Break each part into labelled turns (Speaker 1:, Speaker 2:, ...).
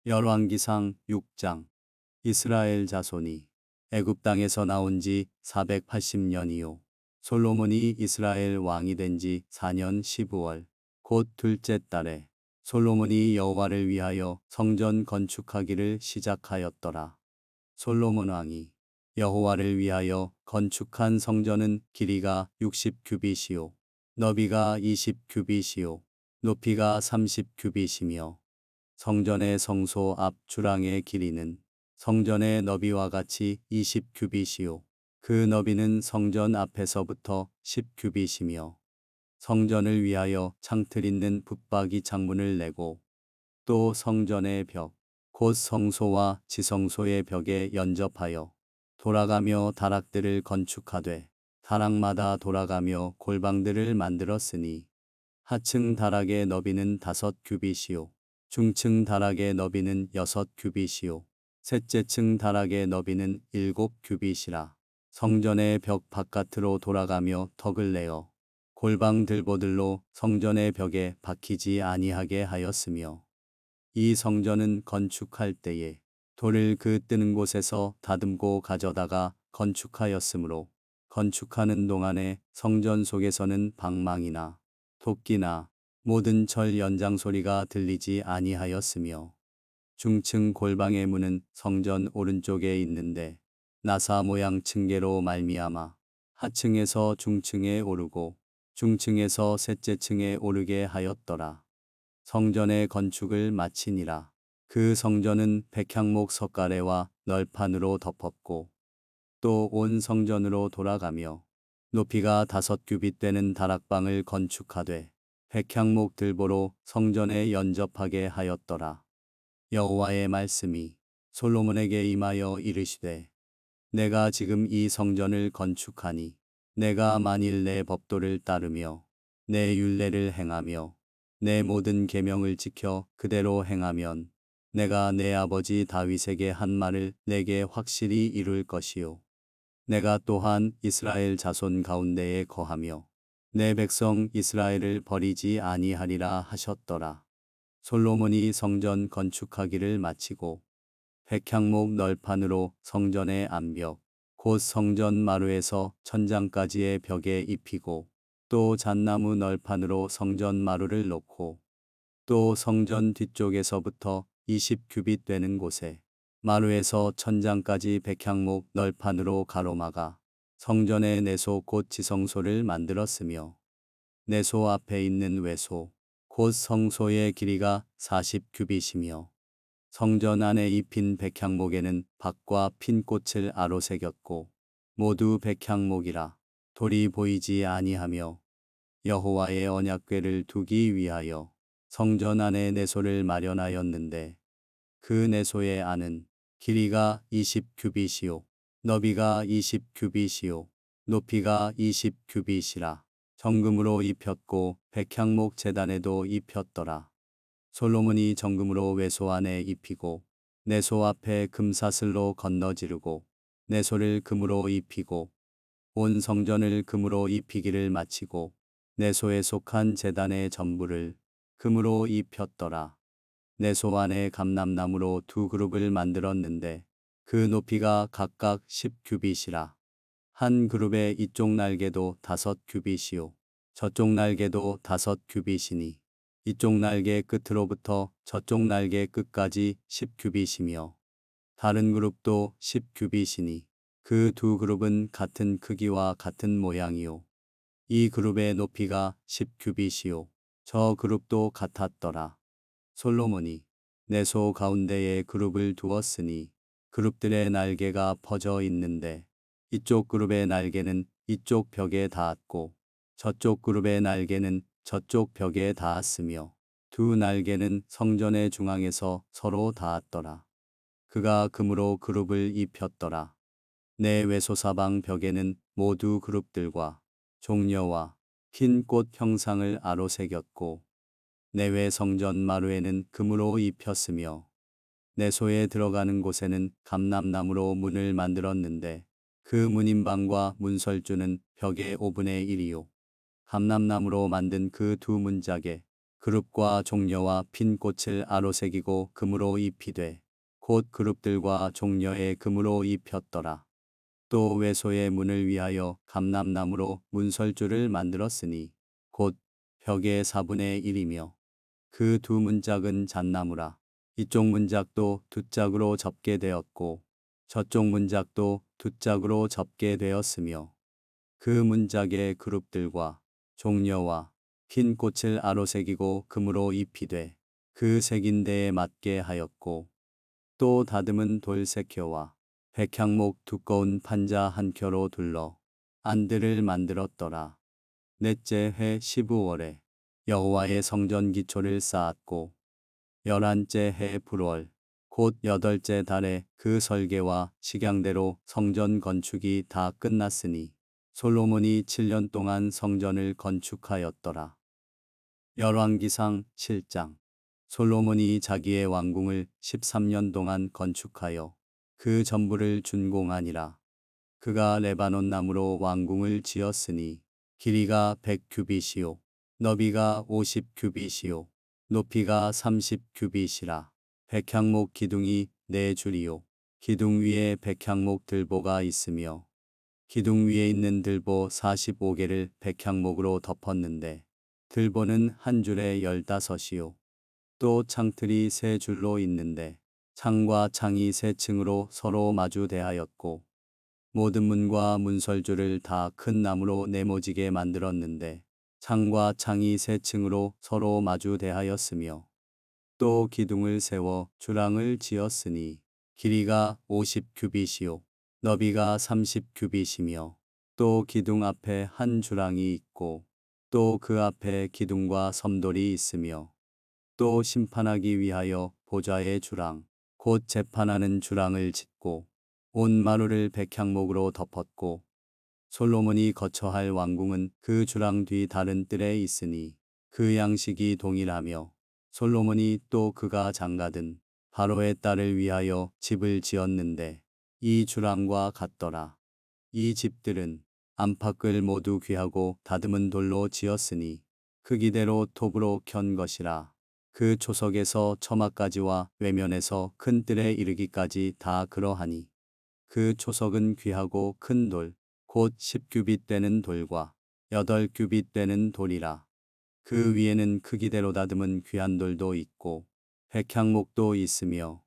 Speaker 1: 열왕기상 6장. 이스라엘 자손이 애굽 땅에서 나온 지 480년이요. 솔로몬이 이스라엘 왕이 된 지 4년 12월 곧 둘째 달에 솔로몬이 여호와를 위하여 성전 건축하기를 시작하였더라. 솔로몬 왕이 여호와를 위하여 건축한 성전은 길이가 60규빗이요 너비가 20규빗이요 높이가 30규빗이며 성전의 성소 앞 주랑의 길이는 성전의 너비와 같이 20규빗이요 그 너비는 성전 앞에서부터 10규빗이며 성전을 위하여 창틀 있는 붙박이 창문을 내고 또 성전의 벽 곧 성소와 지성소의 벽에 연접하여 돌아가며 다락들을 건축하되 다락마다 돌아가며 골방들을 만들었으니 하층 다락의 너비는 5규빗이요 중층 다락의 너비는 6규빗이요 셋째 층 다락의 너비는 7규빗이라. 성전의 벽 바깥으로 돌아가며 덕을 내어 골방 들보들로 성전의 벽에 박히지 아니하게 하였으며 이 성전은 건축할 때에 돌을 그 뜨는 곳에서 다듬고 가져다가 건축하였으므로 건축하는 동안에 성전 속에서는 방망이나 도끼나 모든 철 연장 소리가 들리지 아니하였으며 중층 골방의 문은 성전 오른쪽에 있는데 나사 모양 층계로 말미암아 하층에서 중층에 오르고 중층에서 셋째 층에 오르게 하였더라. 성전의 건축을 마치니라. 그 성전은 백향목 석가래와 널판으로 덮었고 또 온 성전으로 돌아가며 높이가 5규빗 되는 다락방을 건축하되 백향목 들보로 성전에 연접하게 하였더라. 여호와의 말씀이 솔로몬에게 임하여 이르시되 내가 지금 이 성전을 건축하니 내가 만일 내 법도를 따르며 내 율례를 행하며 내 모든 계명을 지켜 그대로 행하면 내가 내 아버지 다윗에게 한 말을 내게 확실히 이룰 것이요 내가 또한 이스라엘 자손 가운데에 거하며 내 백성 이스라엘을 버리지 아니하리라 하셨더라. 솔로몬이 성전 건축하기를 마치고 백향목 널판으로 성전의 암벽 곧 성전 마루에서 천장까지의 벽에 입히고 또 잣나무 널판으로 성전 마루를 놓고 또 성전 뒤쪽에서부터 20규빗 되는 곳에 마루에서 천장까지 백향목 널판으로 가로막아 성전의 내소 곧 지성소를 만들었으며 내소 앞에 있는 외소 곧 성소의 길이가 40규빗이며 성전 안에 입힌 백향목에는 박과 핀 꽃을 아로새겼고 모두 백향목이라. 돌이 보이지 아니하며 여호와의 언약궤를 두기 위하여 성전 안에 내소를 마련하였는데 그 내소의 안은 길이가 20규빗이요 너비가 20규빗이요 높이가 20규빗이라. 정금으로 입혔고 백향목 제단에도 입혔더라. 솔로몬이 정금으로 외소 안에 입히고 내소 앞에 금사슬로 건너지르고 내소를 금으로 입히고 온 성전을 금으로 입히기를 마치고 내소에 속한 제단의 전부를 금으로 입혔더라. 내소 안에 감람나무로 2그룹을 만들었는데 그 높이가 각각 10규빗이라. 한 그룹의 이쪽 날개도 5규빗이요 저쪽 날개도 5규빗이니 이쪽 날개 끝으로부터 저쪽 날개 끝까지 10규빗이며 다른 그룹도 10규빗이니 그 2그룹은 같은 크기와 같은 모양이요 이 그룹의 높이가 10규빗이요 저 그룹도 같았더라. 솔로몬이 내소 가운데에 그룹을 두었으니 그룹들의 날개가 퍼져 있는데 이쪽 그룹의 날개는 이쪽 벽에 닿았고 저쪽 그룹의 날개는 저쪽 벽에 닿았으며 두 날개는 성전의 중앙에서 서로 닿았더라. 그가 금으로 그룹을 입혔더라. 내 외소사방 벽에는 모두 그룹들과 종려와 흰 꽃 형상을 아로새겼고 내외 성전 마루에는 금으로 입혔으며 내소에 들어가는 곳에는 감람나무로 문을 만들었는데 그 문인방과 문설주는 벽의 5분의 1이요 감람나무로 만든 그 2문짝에 그룹과 종려와 핀 꽃을 아로새기고 금으로 입히되 곧 그룹들과 종려의 금으로 입혔더라. 또 외소의 문을 위하여 감람나무로 문설주를 만들었으니 곧 벽의 4분의 1이며 그 두 문짝은 잣나무라. 이쪽 문짝도 두 짝으로 접게 되었고 저쪽 문짝도 두 짝으로 접게 되었으며 그 문짝의 그룹들과 종려와 핀 꽃을 아로새기고 금으로 입히되 그 새긴 데에 맞게 하였고 또 다듬은 돌 3켜와 백향목 두꺼운 판자 1켜로 둘러 안들을 만들었더라. 넷째 해 15월에 여호와의 성전 기초를 쌓았고 11째 해 불월 곧 8째 달에 그 설계와 식양대로 성전 건축이 다 끝났으니 솔로몬이 7년 동안 성전을 건축하였더라. 열왕기상 7장. 솔로몬이 자기의 왕궁을 13년 동안 건축하여 그 전부를 준공하니라. 그가 레바논 나무로 왕궁을 지었으니 길이가 100규빗이요 너비가 50규빗이요 높이가 30규빗이라. 백향목 기둥이 4줄이요 기둥 위에 백향목 들보가 있으며 기둥 위에 있는 들보 45개를 백향목으로 덮었는데 들보는 한 줄에 15이요 또 창틀이 3줄로 있는데 창과 창이 3층으로 서로 마주 대하였고 모든 문과 문설주를 다 큰 나무로 네모지게 만들었는데 창과 창이 3층으로 서로 마주 대하였으며 또 기둥을 세워 주랑을 지었으니 길이가 50규빗이요 너비가 30규빗이며 또 기둥 앞에 한 주랑이 있고 또 그 앞에 기둥과 섬돌이 있으며 또 심판하기 위하여 보좌의 주랑 곧 재판하는 주랑을 짓고 온 마루를 백향목으로 덮었고 솔로몬이 거처할 왕궁은 그 주랑 뒤 다른 뜰에 있으니 그 양식이 동일하며 솔로몬이 또 그가 장가든 바로의 딸을 위하여 집을 지었는데 이 주랑과 같더라. 이 집들은 안팎을 모두 귀하고 다듬은 돌로 지었으니 크기대로 톱으로 켠 것이라. 그 초석에서 처마까지와 외면에서 큰 뜰에 이르기까지 다 그러하니 그 초석은 귀하고 큰 돌, 곧 10규빗 되는 돌과 8규빗 되는 돌이라. 그 위에는 크기대로 다듬은 귀한 돌도 있고 백향목도 있으며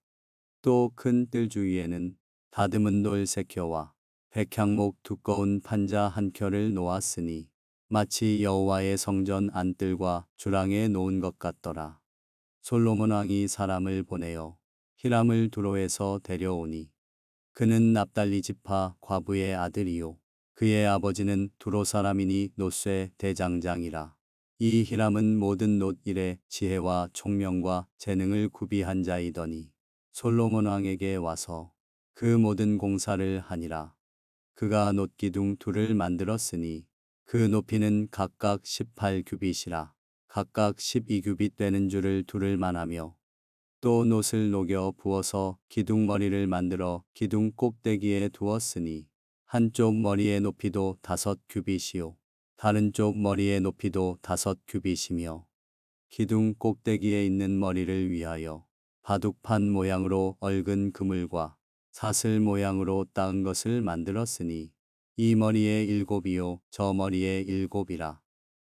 Speaker 1: 또 큰 뜰 주위에는 다듬은 돌 3켜와 백향목 두꺼운 판자 1켜를 놓았으니 마치 여호와의 성전 안뜰과 주랑에 놓은 것 같더라. 솔로몬 왕이 사람을 보내어 히람을 두로에서 데려오니 그는 납달리 지파 과부의 아들이요 그의 아버지는 두로 사람이니 놋쇠 대장장이라. 이 히람은 모든 놋 일에 지혜와 총명과 재능을 구비한 자이더니 솔로몬 왕에게 와서 그 모든 공사를 하니라. 그가 놋기둥 둘을 만들었으니 그 높이는 각각 18규빗이라. 각각 12규빗 되는 줄을 둘을 만하며 또 놋을 녹여 부어서 기둥 머리를 만들어 기둥 꼭대기에 두었으니 한쪽 머리의 높이도 5규빗이요 다른 쪽 머리의 높이도 5규빗이며 기둥 꼭대기에 있는 머리를 위하여 바둑판 모양으로 얽은 그물과 사슬 모양으로 따은 것을 만들었으니 이 머리에 7이요 저 머리에 7이라.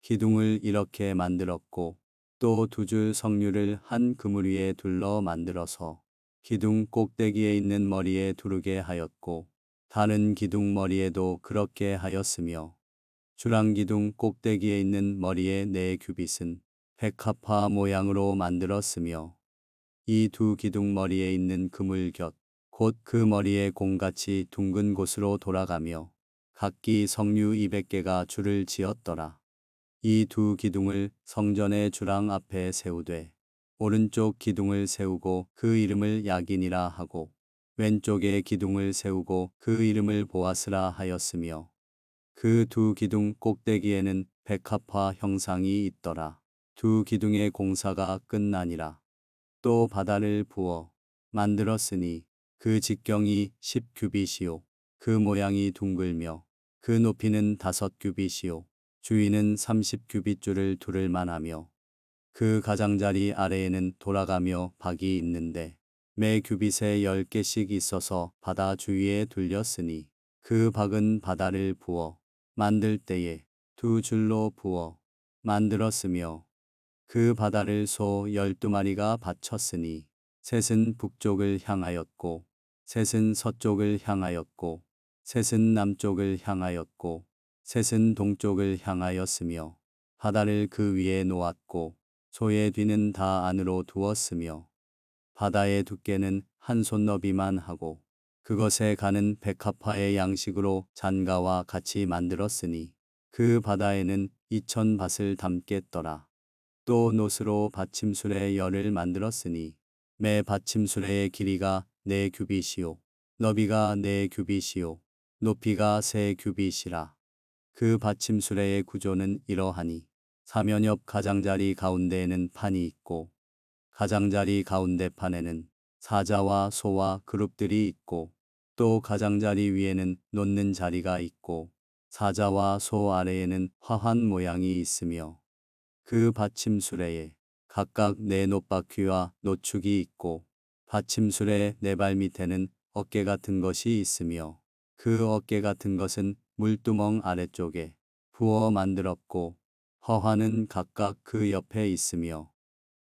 Speaker 1: 기둥을 이렇게 만들었고 또 2줄 석류를 한 그물 위에 둘러 만들어서 기둥 꼭대기에 있는 머리에 두르게 하였고 다른 기둥 머리에도 그렇게 하였으며 주랑 기둥 꼭대기에 있는 머리의 4규빗은 백합화 모양으로 만들었으며 이 두 기둥 머리에 있는 그물 곁 곧 그 머리의 공같이 둥근 곳으로 돌아가며 각기 석류 200개가 줄을 지었더라. 이 두 기둥을 성전의 주랑 앞에 세우되 오른쪽 기둥을 세우고 그 이름을 야긴이라 하고 왼쪽에 기둥을 세우고 그 이름을 보아스라 하였으며 그 두 기둥 꼭대기에는 백합화 형상이 있더라. 두 기둥의 공사가 끝나니라. 또 바다를 부어 만들었으니 그 직경이 10규빗이요 그 모양이 둥글며 그 높이는 5규빗이요 주위는 30규빗 줄을 두를 만하며 그 가장자리 아래에는 돌아가며 박이 있는데 매 규빗에 10개씩 있어서 바다 주위에 둘렸으니 그 박은 바다를 부어 만들 때에 두 줄로 부어 만들었으며 그 바다를 소 12마리가 바쳤으니 셋은 북쪽을 향하였고 셋은 서쪽을 향하였고 셋은 남쪽을 향하였고 셋은 동쪽을 향하였으며 바다를 그 위에 놓았고 소의 뒤는 다 안으로 두었으며 바다의 두께는 한 손너비만 하고 그것에 가는 백합화의 양식으로 잔가와 같이 만들었으니 그 바다에는 2000밭을 담겠더라. 또 노스로 받침수레 열을 만들었으니 매 받침수레의 길이가 4규빗이요 너비가 4규빗이요 높이가 3규빗이라. 그 받침수레의 구조는 이러하니 사면 옆 가장자리 가운데에는 판이 있고 가장자리 가운데 판에는 사자와 소와 그룹들이 있고 또 가장자리 위에는 놓는 자리가 있고 사자와 소 아래에는 화환 모양이 있으며 그 받침수레에 각각 4놋바퀴와 노축이 있고 받침수레 4발 밑에는 어깨 같은 것이 있으며 그 어깨 같은 것은 물두멍 아래쪽에 부어 만들었고 허환은 각각 그 옆에 있으며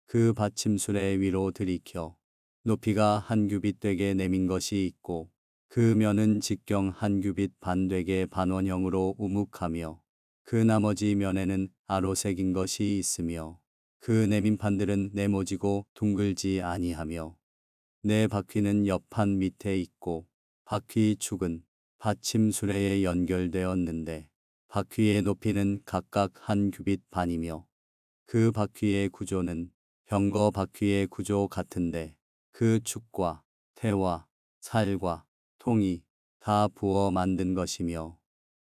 Speaker 1: 그 받침수레 위로 들이켜 높이가 한 규빗 되게 내민 것이 있고 그 면은 직경 한 규빗 반 되게 반원형으로 우묵하며 그 나머지 면에는 아로 새긴 것이 있으며 그 내민판들은 네모지고 둥글지 아니하며 네 바퀴는 옆판 밑에 있고 바퀴 축은 받침수레에 연결되었는데 바퀴의 높이는 각각 한 규빗 반이며 그 바퀴의 구조는 병거 바퀴의 구조 같은데 그 축과 태와 살과 통이 다 부어 만든 것이며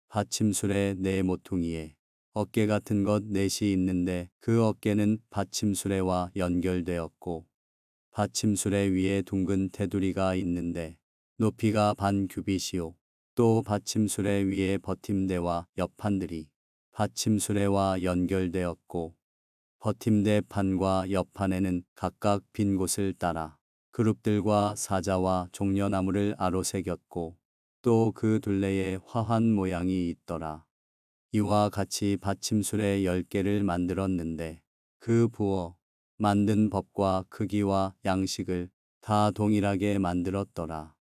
Speaker 1: 받침술의 네 모퉁이에 어깨 같은 것 넷이 있는데 그 어깨는 받침술에와 연결되었고 받침술에 위에 둥근 테두리가 있는데 높이가 반 규빗이요 또 받침술에 위에 버팀대와 옆판들이 받침술에와 연결되었고 버팀대 판과 옆판에는 각각 빈 곳을 따라 그룹들과 사자와 종려나무를 아로새겼고 또 그 둘레에 화환 모양이 있더라. 이와 같이 받침술에 10개를 만들었는데 그 부어 만든 법과 크기와 양식을 다 동일하게 만들었더라.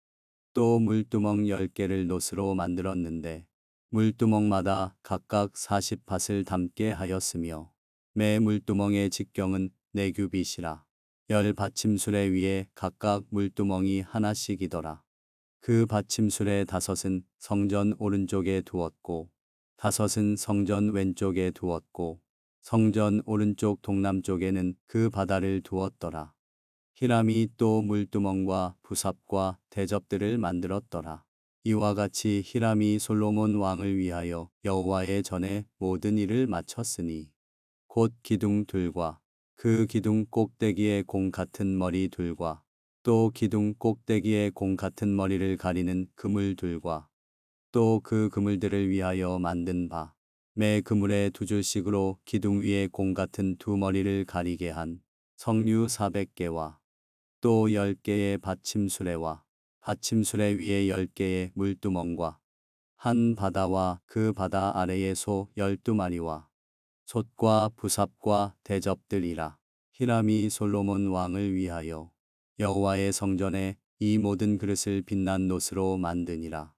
Speaker 1: 또 물두멍 10개를 놋으로 만들었는데 물두멍마다 각각 40밭을 담게 하였으며 매 물두멍의 직경은 4규빗이라. 10받침술에 위에 각각 물두멍이 하나씩이더라. 그 받침술의 5은 성전 오른쪽에 두었고 5은 성전 왼쪽에 두었고 성전 오른쪽 동남쪽에는 그 바다를 두었더라. 히람이 또 물두멍과 부삽과 대접들을 만들었더라. 이와 같이 히람이 솔로몬 왕을 위하여 여호와의 전에 모든 일을 마쳤으니 곧 기둥 둘과 그 기둥 꼭대기에 공 같은 머리 둘과 또 기둥 꼭대기에 공 같은 머리를 가리는 그물 둘과 또 그 그물들을 위하여 만든 바 매 그물에 2줄씩으로 기둥 위에 공 같은 두 머리를 가리게 한 석류 400개와 또 10개의 받침수레와 받침수레 위에 10개의 물두멍과 한 바다와 그 바다 아래의 소 12마리와 솥과 부삽과 대접들이라. 히람이 솔로몬 왕을 위하여 여호와의 성전에 이 모든 그릇을 빛난 놋으로 만드니라.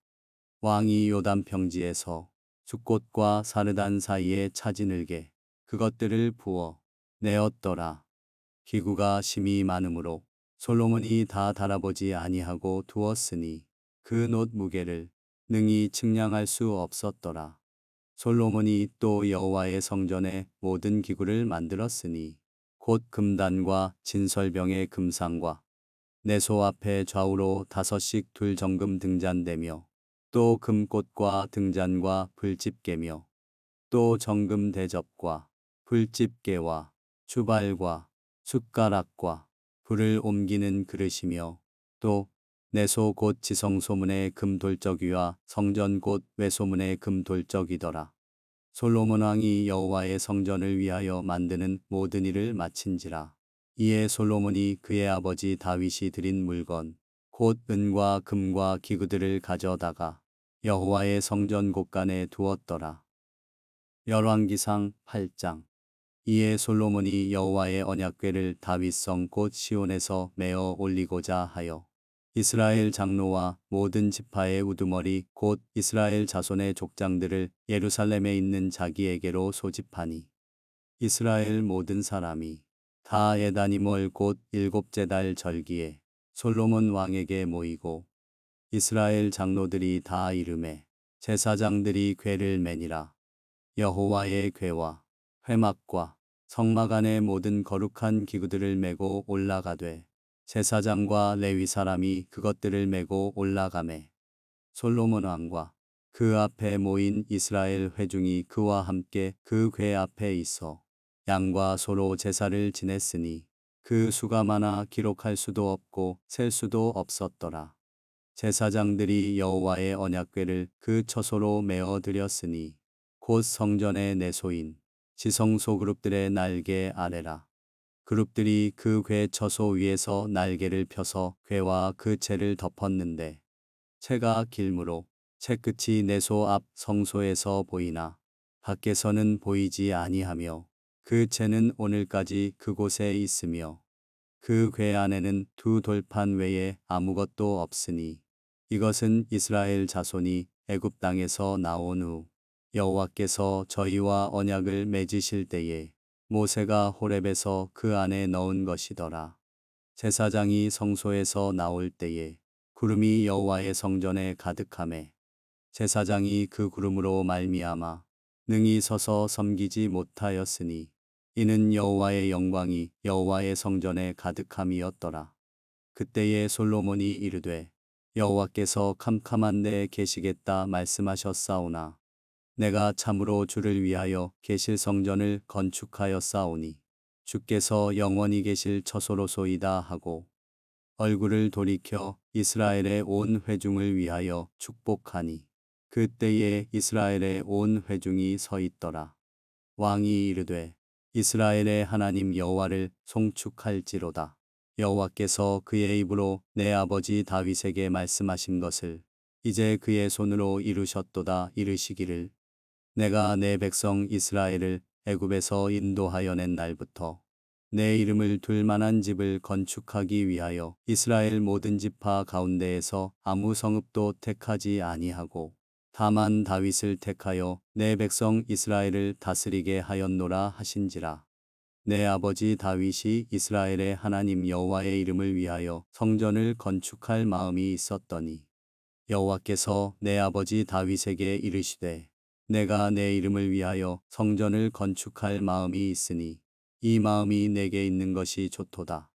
Speaker 1: 왕이 요단 평지에서 숫꽃과 사르단 사이에 차지늘게 그것들을 부어 내었더라. 기구가 심히 많으므로 솔로몬이 다 달아보지 아니하고 두었으니 그 놋 무게를 능히 측량할 수 없었더라. 솔로몬이 또 여호와의 성전에 모든 기구를 만들었으니 곧 금단과 진설병의 금상과 내소 앞에 좌우로 5씩 둘 정금 등잔대며 또 금꽃과 등잔과 불집게며 또 정금 대접과 불집게와 주발과 숟가락과 불을 옮기는 그릇이며 또 내소 곧 지성소문의 금돌적이와 성전 곧 외소문의 금돌적이더라. 솔로몬 왕이 여호와의 성전을 위하여 만드는 모든 일을 마친지라. 이에 솔로몬이 그의 아버지 다윗이 드린 물건 곧 은과 금과 기구들을 가져다가 여호와의 성전 곳간에 두었더라. 열왕기상 8장. 이에 솔로몬이 여호와의 언약궤를 다윗성 곧 시온에서 메어 올리고자 하여 이스라엘 장로와 모든 지파의 우두머리 곧 이스라엘 자손의 족장들을 예루살렘에 있는 자기에게로 소집하니 이스라엘 모든 사람이 다 예다니몰 곧 일곱째 달 절기에 솔로몬 왕에게 모이고 이스라엘 장로들이 다 이르매 제사장들이 궤를 매니라. 여호와의 궤와 회막과 성막 안의 모든 거룩한 기구들을 메고 올라가되 제사장과 레위 사람이 그것들을 메고 올라가매 솔로몬 왕과 그 앞에 모인 이스라엘 회중이 그와 함께 그 궤 앞에 있어 양과 소로 제사를 지냈으니 그 수가 많아 기록할 수도 없고 셀 수도 없었더라. 제사장들이 여호와의 언약궤를 그 처소로 메어 드렸으니 곧 성전의 내소인 지성소 그룹들의 날개 아래라. 그룹들이 그 궤 처소 위에서 날개를 펴서 궤와 그 채를 덮었는데 채가 길므로 채 끝이 내소 앞 성소에서 보이나 밖에서는 보이지 아니하며 그 채는 오늘까지 그곳에 있으며 그 궤 안에는 두 돌판 외에 아무것도 없으니 이것은 이스라엘 자손이 애굽 땅에서 나온 후 여호와께서 저희와 언약을 맺으실 때에 모세가 호렙에서 그 안에 넣은 것이더라. 제사장이 성소에서 나올 때에 구름이 여호와의 성전에 가득하매 제사장이 그 구름으로 말미암아 능히 서서 섬기지 못하였으니 이는 여호와의 영광이 여호와의 성전에 가득함이었더라. 그때에 솔로몬이 이르되 여호와께서 캄캄한 데에 계시겠다 말씀하셨사오나 내가 참으로 주를 위하여 계실 성전을 건축하였사오니 주께서 영원히 계실 처소로소이다 하고 얼굴을 돌이켜 이스라엘의 온 회중을 위하여 축복하니 그때에 이스라엘의 온 회중이 서 있더라. 왕이 이르되 이스라엘의 하나님 여호와를 송축할지로다. 여호와께서 그의 입으로 내 아버지 다윗에게 말씀하신 것을 이제 그의 손으로 이루셨도다 이르시기를 내가 내 백성 이스라엘을 애굽에서 인도하여 낸 날부터 내 이름을 둘 만한 집을 건축하기 위하여 이스라엘 모든 지파 가운데에서 아무 성읍도 택하지 아니하고 다만 다윗을 택하여 내 백성 이스라엘을 다스리게 하였노라 하신지라. 내 아버지 다윗이 이스라엘의 하나님 여호와의 이름을 위하여 성전을 건축할 마음이 있었더니 여호와께서 내 아버지 다윗에게 이르시되 내가 내 이름을 위하여 성전을 건축할 마음이 있으니 이 마음이 내게 있는 것이 좋도다.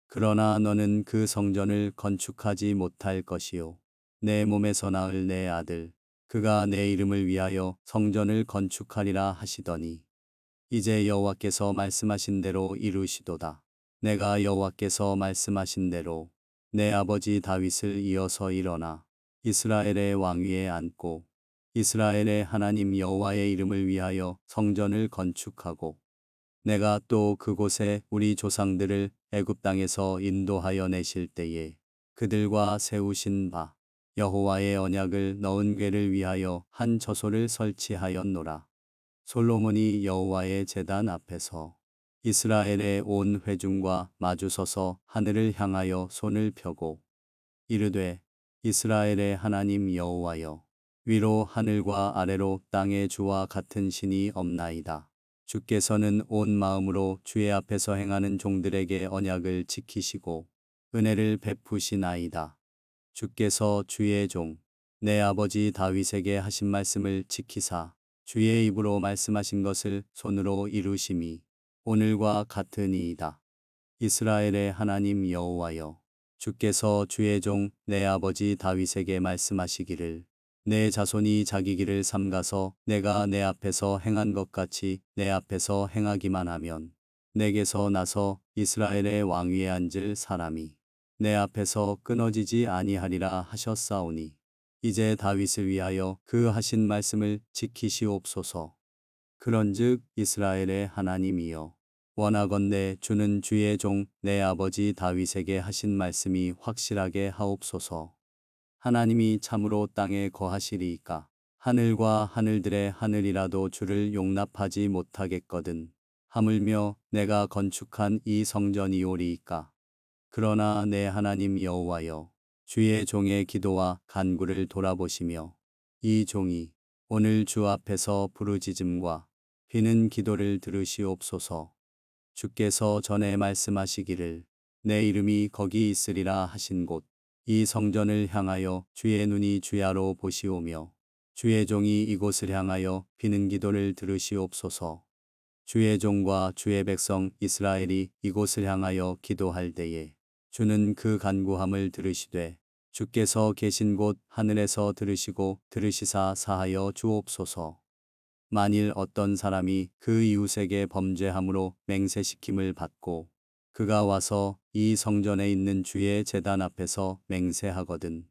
Speaker 1: 그러나 너는 그 성전을 건축하지 못할 것이요 내 몸에서 낳을 내 아들 그가 내 이름을 위하여 성전을 건축하리라 하시더니 이제 여호와께서 말씀하신 대로 이루시도다. 내가 여호와께서 말씀하신 대로 내 아버지 다윗을 이어서 일어나 이스라엘의 왕위에 앉고 이스라엘의 하나님 여호와의 이름을 위하여 성전을 건축하고 내가 또 그곳에 우리 조상들을 애굽 땅에서 인도하여 내실 때에 그들과 세우신 바 여호와의 언약을 넣은 궤를 위하여 한 처소를 설치하였노라. 솔로몬이 여호와의 제단 앞에서 이스라엘의 온 회중과 마주서서 하늘을 향하여 손을 펴고 이르되 이스라엘의 하나님 여호와여 위로 하늘과 아래로 땅의 주와 같은 신이 없나이다. 주께서는 온 마음으로 주의 앞에서 행하는 종들에게 언약을 지키시고 은혜를 베푸시나이다. 주께서 주의 종 내 아버지 다윗에게 하신 말씀을 지키사 주의 입으로 말씀하신 것을 손으로 이루심이 오늘과 같으니이다. 이스라엘의 하나님 여호와여 주께서 주의 종 내 아버지 다윗에게 말씀하시기를 내 자손이 자기 길을 삼가서 내가 내 앞에서 행한 것 같이 내 앞에서 행하기만 하면 내게서 나서 이스라엘의 왕위에 앉을 사람이 내 앞에서 끊어지지 아니하리라 하셨사오니 이제 다윗을 위하여 그 하신 말씀을 지키시옵소서. 그런즉 이스라엘의 하나님이여 원하건대 주는 주의 종 내 아버지 다윗에게 하신 말씀이 확실하게 하옵소서. 하나님이 참으로 땅에 거하시리이까 하늘과 하늘들의 하늘이라도 주를 용납하지 못하겠거든. 하물며 내가 건축한 이 성전이오리이까. 그러나 내 하나님 여호와여 주의 종의 기도와 간구를 돌아보시며 이 종이 오늘 주 앞에서 부르짖음과 비는 기도를 들으시옵소서. 주께서 전에 말씀하시기를 내 이름이 거기 있으리라 하신 곳 이 성전을 향하여 주의 눈이 주야로 보시오며 주의 종이 이곳을 향하여 비는 기도를 들으시옵소서. 주의 종과 주의 백성 이스라엘이 이곳을 향하여 기도할 때에 주는 그 간구함을 들으시되 주께서 계신 곳 하늘에서 들으시고 들으시사 사하여 주옵소서. 만일 어떤 사람이 그 이웃에게 범죄함으로 맹세시킴을 받고 그가 와서 이 성전에 있는 주의 제단 앞에서 맹세하거든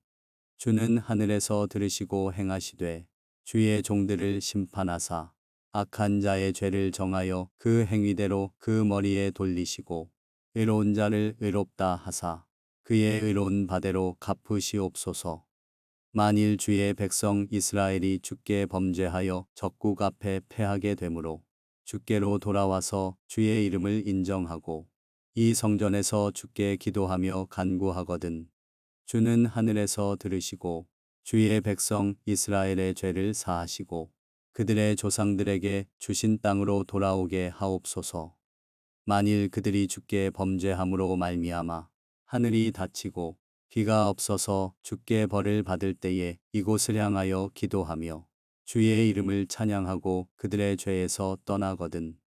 Speaker 1: 주는 하늘에서 들으시고 행하시되 주의 종들을 심판하사 악한 자의 죄를 정하여 그 행위대로 그 머리에 돌리시고 의로운 자를 의롭다 하사 그의 의로운 바대로 갚으시옵소서. 만일 주의 백성 이스라엘이 주께 범죄하여 적국 앞에 패하게 되므로 주께로 돌아와서 주의 이름을 인정하고 이 성전에서 주께 기도하며 간구하거든 주는 하늘에서 들으시고 주의 백성 이스라엘의 죄를 사하시고 그들의 조상들에게 주신 땅으로 돌아오게 하옵소서. 만일 그들이 주께 범죄함으로 말미암아 하늘이 닫히고 비가 없어서 주께 벌을 받을 때에 이곳을 향하여 기도하며 주의 이름을 찬양하고 그들의 죄에서 떠나거든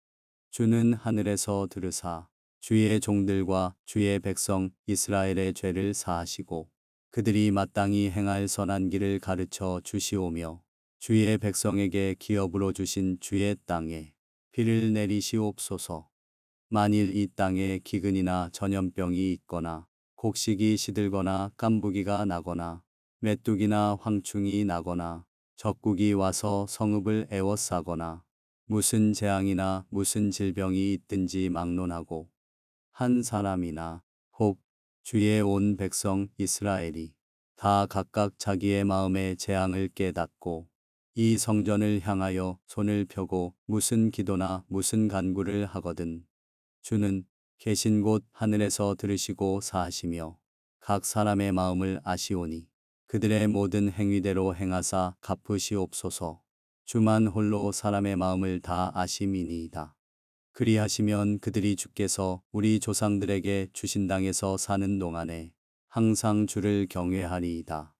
Speaker 1: 주는 하늘에서 들으사 주의 종들과 주의 백성 이스라엘의 죄를 사하시고 그들이 마땅히 행할 선한 길을 가르쳐 주시오며 주의 백성에게 기업으로 주신 주의 땅에 비를 내리시옵소서. 만일 이 땅에 기근이나 전염병이 있거나 곡식이 시들거나 깐부기가 나거나 메뚜기나 황충이 나거나 적국이 와서 성읍을 에워싸거나 무슨 재앙이나 무슨 질병이 있든지 막론하고 한 사람이나 혹 주의 온 백성 이스라엘이 다 각각 자기의 마음의 재앙을 깨닫고 이 성전을 향하여 손을 펴고 무슨 기도나 무슨 간구를 하거든 주는 계신 곳 하늘에서 들으시고 사하시며 각 사람의 마음을 아시오니 그들의 모든 행위대로 행하사 갚으시옵소서. 주만 홀로 사람의 마음을 다 아심이니이다. 그리하시면 그들이 주께서 우리 조상들에게 주신 땅에서 사는 동안에 항상 주를 경외하리이다.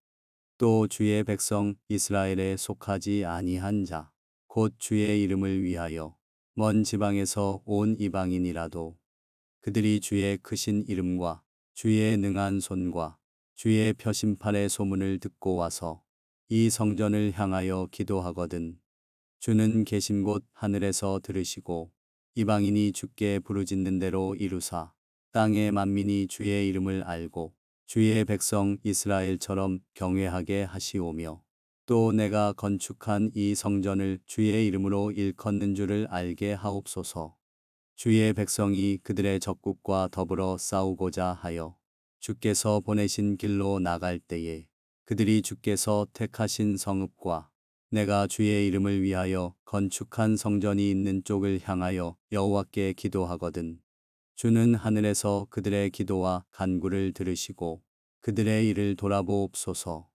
Speaker 1: 또 주의 백성 이스라엘에 속하지 아니한 자, 곧 주의 이름을 위하여 먼 지방에서 온 이방인이라도 그들이 주의 크신 이름과 주의 능한 손과 주의 표심판의 소문을 듣고 와서 이 성전을 향하여 기도하거든 주는 계신 곳 하늘에서 들으시고 이방인이 주께 부르짖는 대로 이루사 땅의 만민이 주의 이름을 알고 주의 백성 이스라엘처럼 경외하게 하시오며 또 내가 건축한 이 성전을 주의 이름으로 일컫는 줄을 알게 하옵소서. 주의 백성이 그들의 적국과 더불어 싸우고자 하여 주께서 보내신 길로 나갈 때에 그들이 주께서 택하신 성읍과 내가 주의 이름을 위하여 건축한 성전이 있는 쪽을 향하여 여호와께 기도하거든 주는 하늘에서 그들의 기도와 간구를 들으시고 그들의 일을 돌아보옵소서.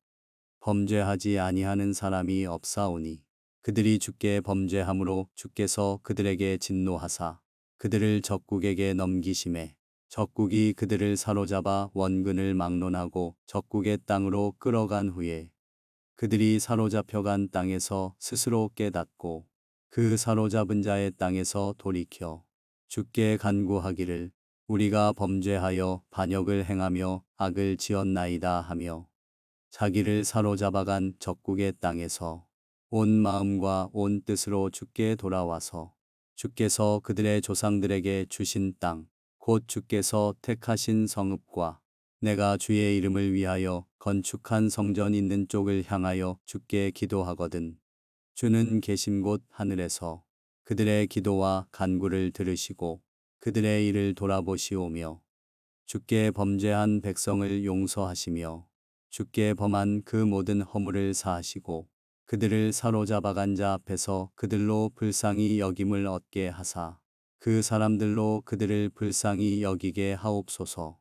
Speaker 1: 범죄하지 아니하는 사람이 없사오니 그들이 주께 범죄함으로 주께서 그들에게 진노하사 그들을 적국에게 넘기심에 적국이 그들을 사로잡아 원근을 막론하고 적국의 땅으로 끌어간 후에 그들이 사로잡혀간 땅에서 스스로 깨닫고 그 사로잡은 자의 땅에서 돌이켜 주께 간구하기를 우리가 범죄하여 반역을 행하며 악을 지었나이다 하며 자기를 사로잡아간 적국의 땅에서 온 마음과 온 뜻으로 주께 돌아와서 주께서 그들의 조상들에게 주신 땅, 곧 주께서 택하신 성읍과 내가 주의 이름을 위하여 건축한 성전 있는 쪽을 향하여 주께 기도하거든 주는 계신 곳 하늘에서 그들의 기도와 간구를 들으시고 그들의 일을 돌아보시오며 주께 범죄한 백성을 용서하시며 주께 범한 그 모든 허물을 사하시고 그들을 사로잡아간 자 앞에서 그들로 불쌍히 여김을 얻게 하사 그 사람들로 그들을 불쌍히 여기게 하옵소서.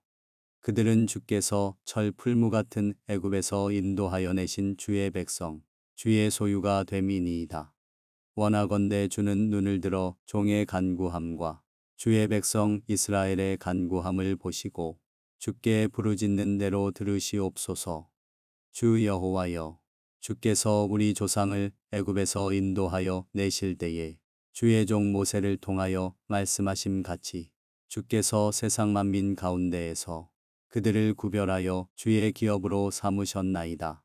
Speaker 1: 그들은 주께서 철 풀무 같은 애굽에서 인도하여 내신 주의 백성 주의 소유가 됨이니이다. 원하건대 주는 눈을 들어 종의 간구함과 주의 백성 이스라엘의 간구함을 보시고 주께 부르짖는 대로 들으시옵소서. 주 여호와여, 주께서 우리 조상을 애굽에서 인도하여 내실 때에 주의 종 모세를 통하여 말씀하심 같이 주께서 세상 만민 가운데에서 그들을 구별하여 주의 기업으로 삼으셨나이다.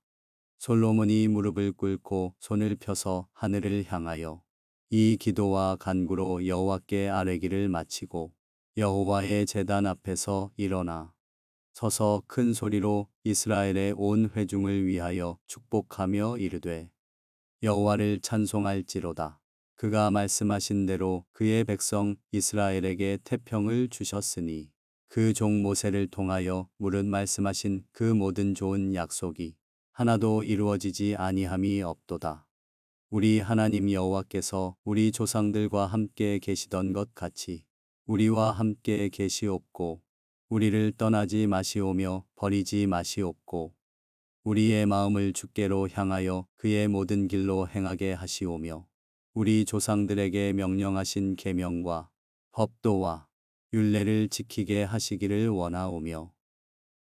Speaker 1: 솔로몬이 무릎을 꿇고 손을 펴서 하늘을 향하여 이 기도와 간구로 여호와께 아뢰기를 마치고 여호와의 제단 앞에서 일어나 서서 큰 소리로 이스라엘의 온 회중을 위하여 축복하며 이르되 여호와를 찬송할지로다. 그가 말씀하신 대로 그의 백성 이스라엘에게 태평을 주셨으니 그 종 모세를 통하여 무릇 말씀하신 그 모든 좋은 약속이 하나도 이루어지지 아니함이 없도다. 우리 하나님 여호와께서 우리 조상들과 함께 계시던 것 같이 우리와 함께 계시옵고 우리를 떠나지 마시오며 버리지 마시옵고 우리의 마음을 주께로 향하여 그의 모든 길로 행하게 하시오며 우리 조상들에게 명령하신 계명과 법도와 율례를 지키게 하시기를 원하오며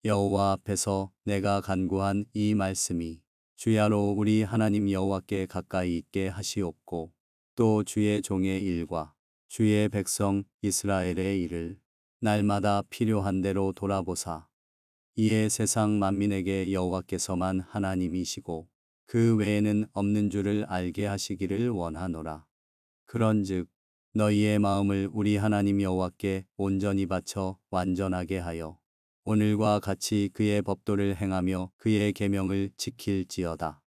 Speaker 1: 여호와 앞에서 내가 간구한 이 말씀이 주야로 우리 하나님 여호와께 가까이 있게 하시옵고 또 주의 종의 일과 주의 백성 이스라엘의 일을 날마다 필요한 대로 돌아보사 이에 세상 만민에게 여호와께서만 하나님이시고 그 외에는 없는 줄을 알게 하시기를 원하노라. 그런즉 너희의 마음을 우리 하나님 여호와께 온전히 바쳐 완전하게 하여 오늘과 같이 그의 법도를 행하며 그의 계명을 지킬지어다.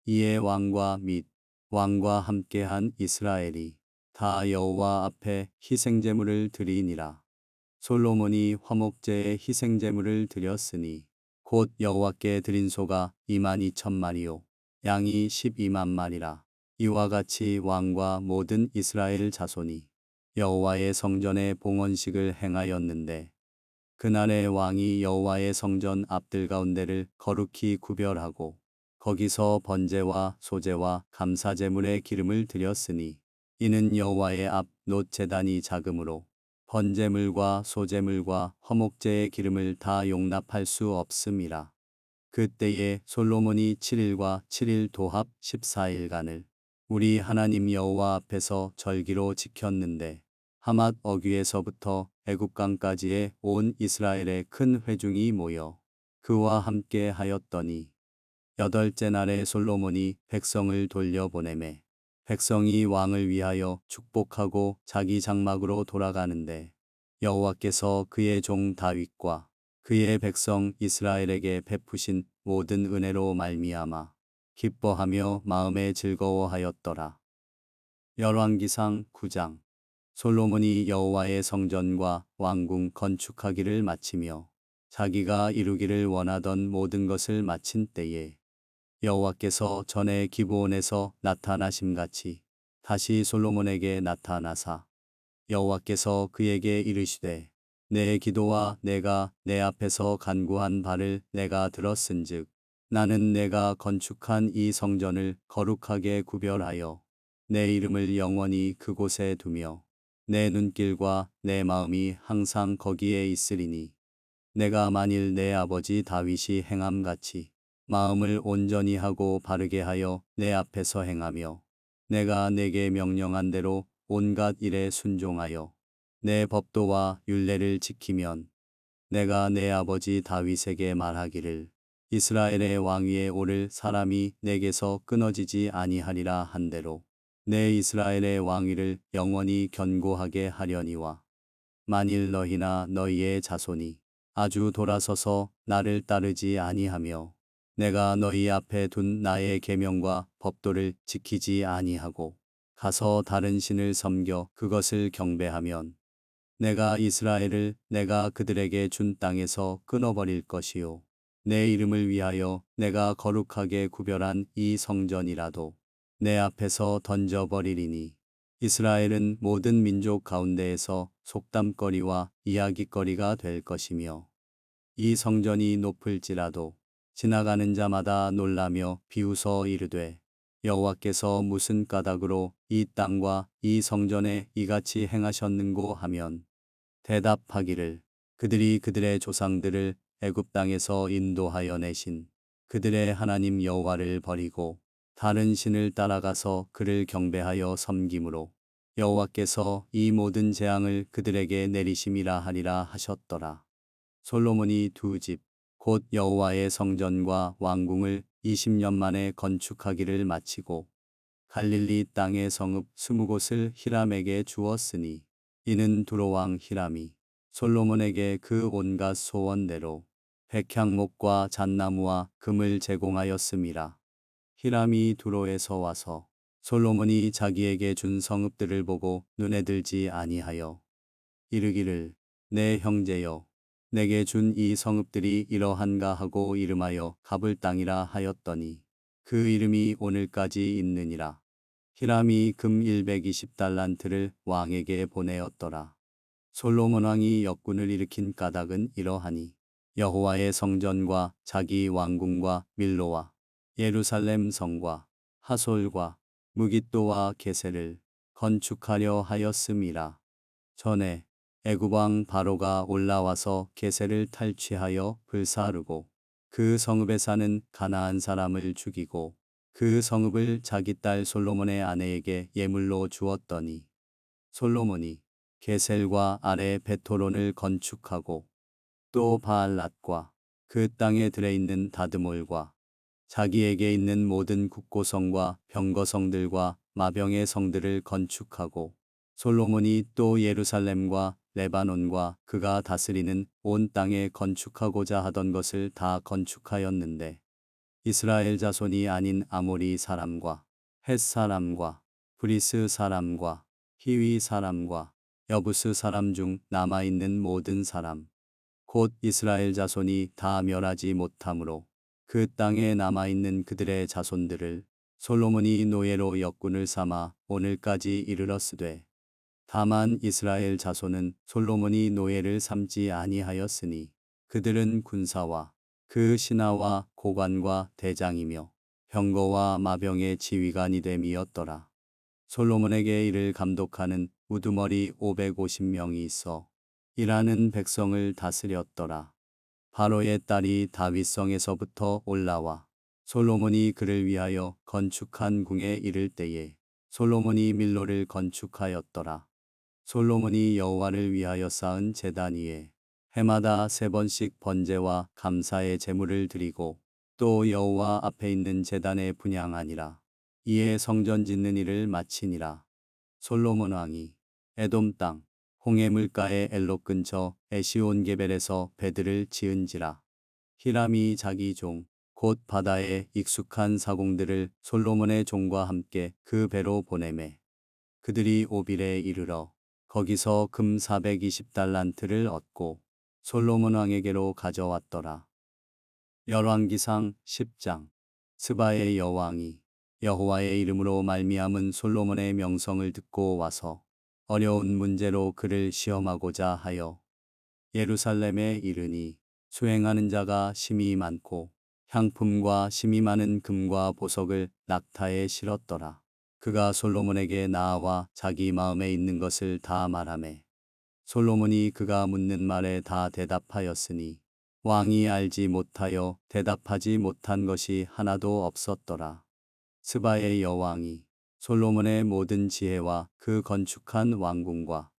Speaker 1: 이에 왕과 및 왕과 함께한 이스라엘이 다 여호와 앞에 희생제물을 드리니라. 솔로몬이 화목제의 희생제물을 드렸으니 곧 여호와께 드린 소가 22,000마리요 양이 12만 마리라. 이와 같이 왕과 모든 이스라엘 자손이 여호와의 성전에 봉헌식을 행하였는데 그날에 왕이 여호와의 성전 앞들 가운데를 거룩히 구별하고 거기서 번제와 소제와 감사제물의 기름을 드렸으니 이는 여호와의 앞 놋 제단이 작으므로 번제물과 소제물과 화목제의 기름을 다 용납할 수 없음이라. 그때에 솔로몬이 7일과 7일 도합 14일간을 우리 하나님 여호와 앞에서 절기로 지켰는데 하맛 어귀에서부터 애굽강까지의 온 이스라엘의 큰 회중이 모여 그와 함께 하였더니 여덟째 날에 솔로몬이 백성을 돌려보내매 백성이 왕을 위하여 축복하고 자기 장막으로 돌아가는데 여호와께서 그의 종 다윗과 그의 백성 이스라엘에게 베푸신 모든 은혜로 말미암아 기뻐하며 마음에 즐거워하였더라. 열왕기상 9장. 솔로몬이 여호와의 성전과 왕궁 건축하기를 마치며 자기가 이루기를 원하던 모든 것을 마친 때에 여호와께서 전에 기브온에서 나타나심같이 다시 솔로몬에게 나타나사 여호와께서 그에게 이르시되 내 기도와 내가 내 앞에서 간구한 바를 내가 들었은즉 나는 내가 건축한 이 성전을 거룩하게 구별하여 내 이름을 영원히 그곳에 두며 내 눈길과 내 마음이 항상 거기에 있으리니 내가 만일 내 아버지 다윗이 행함같이 마음을 온전히 하고 바르게 하여 내 앞에서 행하며 내가 내게 명령한 대로 온갖 일에 순종하여 내 법도와 율례를 지키면 내가 내 아버지 다윗에게 말하기를 이스라엘의 왕위에 오를 사람이 내게서 끊어지지 아니하리라 한대로 내 이스라엘의 왕위를 영원히 견고하게 하려니와 만일 너희나 너희의 자손이 아주 돌아서서 나를 따르지 아니하며 내가 너희 앞에 둔 나의 계명과 법도를 지키지 아니하고 가서 다른 신을 섬겨 그것을 경배하면 내가 이스라엘을 내가 그들에게 준 땅에서 끊어버릴 것이요. 내 이름을 위하여 내가 거룩하게 구별한 이 성전이라도 내 앞에서 던져버리리니 이스라엘은 모든 민족 가운데에서 속담거리와 이야깃거리가 될 것이며 이 성전이 높을지라도 지나가는 자마다 놀라며 비웃어 이르되 여호와께서 무슨 까닭으로 이 땅과 이 성전에 이같이 행하셨는고 하면 대답하기를 그들이 그들의 조상들을 애굽 땅에서 인도하여 내신 그들의 하나님 여호와를 버리고 다른 신을 따라가서 그를 경배하여 섬김으로 여호와께서 이 모든 재앙을 그들에게 내리심이라 하리라 하셨더라. 솔로몬이 두 집 곧 여호와의 성전과 왕궁을 20년 만에 건축하기를 마치고 갈릴리 땅의 성읍 20곳을 히람에게 주었으니 이는 두로왕 히람이 솔로몬에게 그 온갖 소원대로 백향목과 잣나무와 금을 제공하였음이라. 히람이 두로에서 와서 솔로몬이 자기에게 준 성읍들을 보고 눈에 들지 아니하여 이르기를 내 형제여 내게 준 이 성읍들이 이러한가 하고 이름하여 갑을 땅이라 하였더니 그 이름이 오늘까지 있느니라. 히람이 금 120달란트를 왕에게 보내었더라. 솔로몬 왕이 역군을 일으킨 까닭은 이러하니 여호와의 성전과 자기 왕궁과 밀로와 예루살렘 성과 하솔과 무깃도와 게셀을 건축하려 하였음이라. 전에 애굽 왕 바로가 올라와서 게셀을 탈취하여 불사르고 그 성읍에 사는 가나안 사람을 죽이고 그 성읍을 자기 딸 솔로몬의 아내에게 예물로 주었더니 솔로몬이 게셀과 아래 베토론을 건축하고 또 바알랏과 그 땅에 들어있는 다드몰과 자기에게 있는 모든 국고성과 병거성들과 마병의 성들을 건축하고 솔로몬이 또 예루살렘과 레바논과 그가 다스리는 온 땅에 건축하고자 하던 것을 다 건축하였는데 이스라엘 자손이 아닌 아모리 사람과 헷 사람과 브리스 사람과 히위 사람과 여부스 사람 중 남아있는 모든 사람 곧 이스라엘 자손이 다 멸하지 못하므로 그 땅에 남아있는 그들의 자손들을 솔로몬이 노예로 역군을 삼아 오늘까지 이르렀으되 다만 이스라엘 자손은 솔로몬이 노예를 삼지 아니하였으니 그들은 군사와 그 신하와 고관과 대장이며 병거와 마병의 지휘관이 됨이었더라. 솔로몬에게 이를 감독하는 우두머리 550명이 있어 일하는 백성을 다스렸더라. 바로의 딸이 다윗성에서부터 올라와 솔로몬이 그를 위하여 건축한 궁에 이를 때에 솔로몬이 밀로를 건축하였더라. 솔로몬이 여호와를 위하여 쌓은 제단 위에 해마다 3번씩 번제와 감사의 제물을 드리고 또 여호와 앞에 있는 제단에 분향하니라. 이에 성전 짓는 일을 마치니라. 솔로몬 왕이 에돔 땅 홍해 물가의 엘롯 근처 에시온게벨에서 배들을 지은지라. 히람이 자기 종 곧 바다에 익숙한 사공들을 솔로몬의 종과 함께 그 배로 보내매 그들이 오빌에 이르러 거기서 금 420달란트를 얻고 솔로몬 왕에게로 가져왔더라. 열왕기상 10장 스바의 여왕이 여호와의 이름으로 말미암은 솔로몬의 명성을 듣고 와서 어려운 문제로 그를 시험하고자 하여 예루살렘에 이르니 수행하는 자가 심히 많고 향품과 심히 많은 금과 보석을 낙타에 실었더라. 그가 솔로몬에게 나아와 자기 마음에 있는 것을 다 말하매 솔로몬이 그가 묻는 말에 다 대답하였으니 왕이 알지 못하여 대답하지 못한 것이 하나도 없었더라. 스바의 여왕이 솔로몬의 모든 지혜와 그 건축한 왕궁과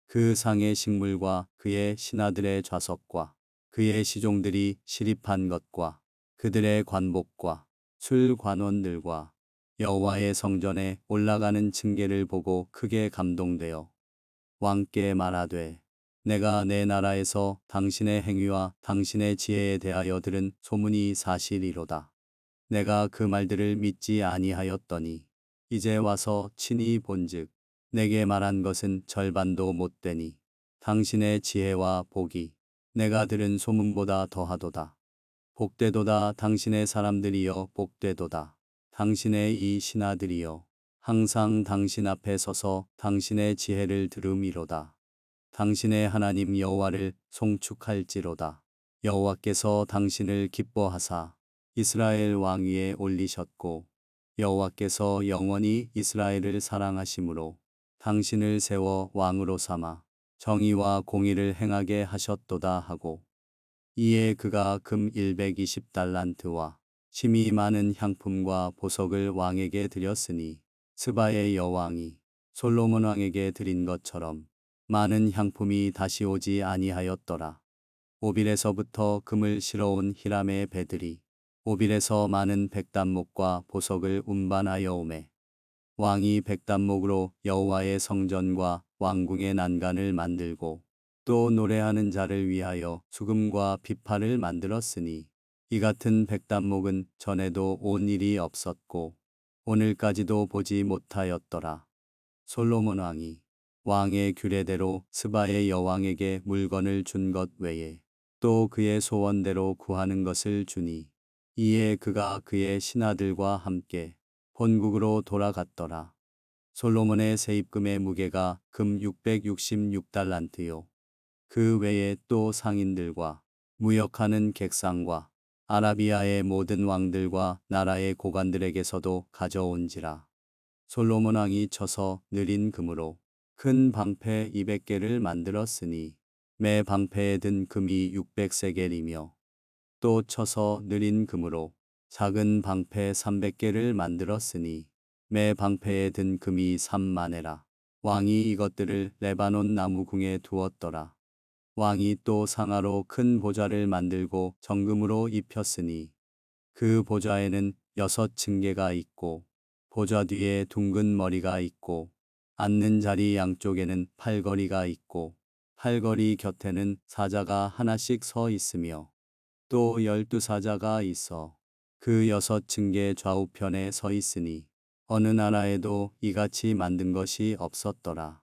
Speaker 1: 그 상의 식물과 그의 신하들의 좌석과 그의 시종들이 시립한 것과 그들의 관복과 술관원들과 여호와의 성전에 올라가는 층계를 보고 크게 감동되어 왕께 말하되 내가 내 나라에서 당신의 행위와 당신의 지혜에 대하여 들은 소문이 사실이로다. 내가 그 말들을 믿지 아니하였더니 이제 와서 친히 본즉 내게 말한 것은 절반도 못 되니 당신의 지혜와 복이 내가 들은 소문보다 더하도다. 복되도다 당신의 사람들이여 복되도다. 당신의 이 신하들이여 항상 당신 앞에 서서 당신의 지혜를 들음이로다. 당신의 하나님 여호와를 송축할지로다. 여호와께서 당신을 기뻐하사 이스라엘 왕 위에 올리셨고 여호와께서 영원히 이스라엘을 사랑하심으로 당신을 세워 왕으로 삼아 정의와 공의를 행하게 하셨도다 하고 이에 그가 금 120달란트와 심이 많은 향품과 보석을 왕에게 드렸으니 스바의 여왕이 솔로몬 왕에게 드린 것처럼 많은 향품이 다시 오지 아니하였더라. 오빌에서부터 금을 실어온 히람의 배들이 오빌에서 많은 백단목과 보석을 운반하여 오매 왕이 백단목으로 여호와의 성전과 왕궁의 난간을 만들고 또 노래하는 자를 위하여 수금과 비파를 만들었으니 이 같은 백단목은 전에도 온 일이 없었고 오늘까지도 보지 못하였더라. 솔로몬 왕이 왕의 규례대로 스바의 여왕에게 물건을 준 것 외에 또 그의 소원대로 구하는 것을 주니 이에 그가 그의 신하들과 함께 본국으로 돌아갔더라. 솔로몬의 세입금의 무게가 금 666달란트요. 그 외에 또 상인들과 무역하는 객상과 아라비아의 모든 왕들과 나라의 고관들에게서도 가져온지라. 솔로몬 왕이 쳐서 느린 금으로 큰 방패 200개를 만들었으니 매 방패에 든 금이 600세겔이며 또 쳐서 느린 금으로 작은 방패 300개를 만들었으니 매 방패에 든 금이 3만에라. 왕이 이것들을 레바논 나무궁에 두었더라. 왕이 또 상아로 큰 보좌를 만들고 정금으로 입혔으니 그 보좌에는 6층계가 있고 보좌 뒤에 둥근 머리가 있고 앉는 자리 양쪽에는 팔걸이가 있고 팔걸이 곁에는 사자가 하나씩 서 있으며 또 12사자가 있어 그 6층계 좌우편에 서 있으니 어느 나라에도 이같이 만든 것이 없었더라.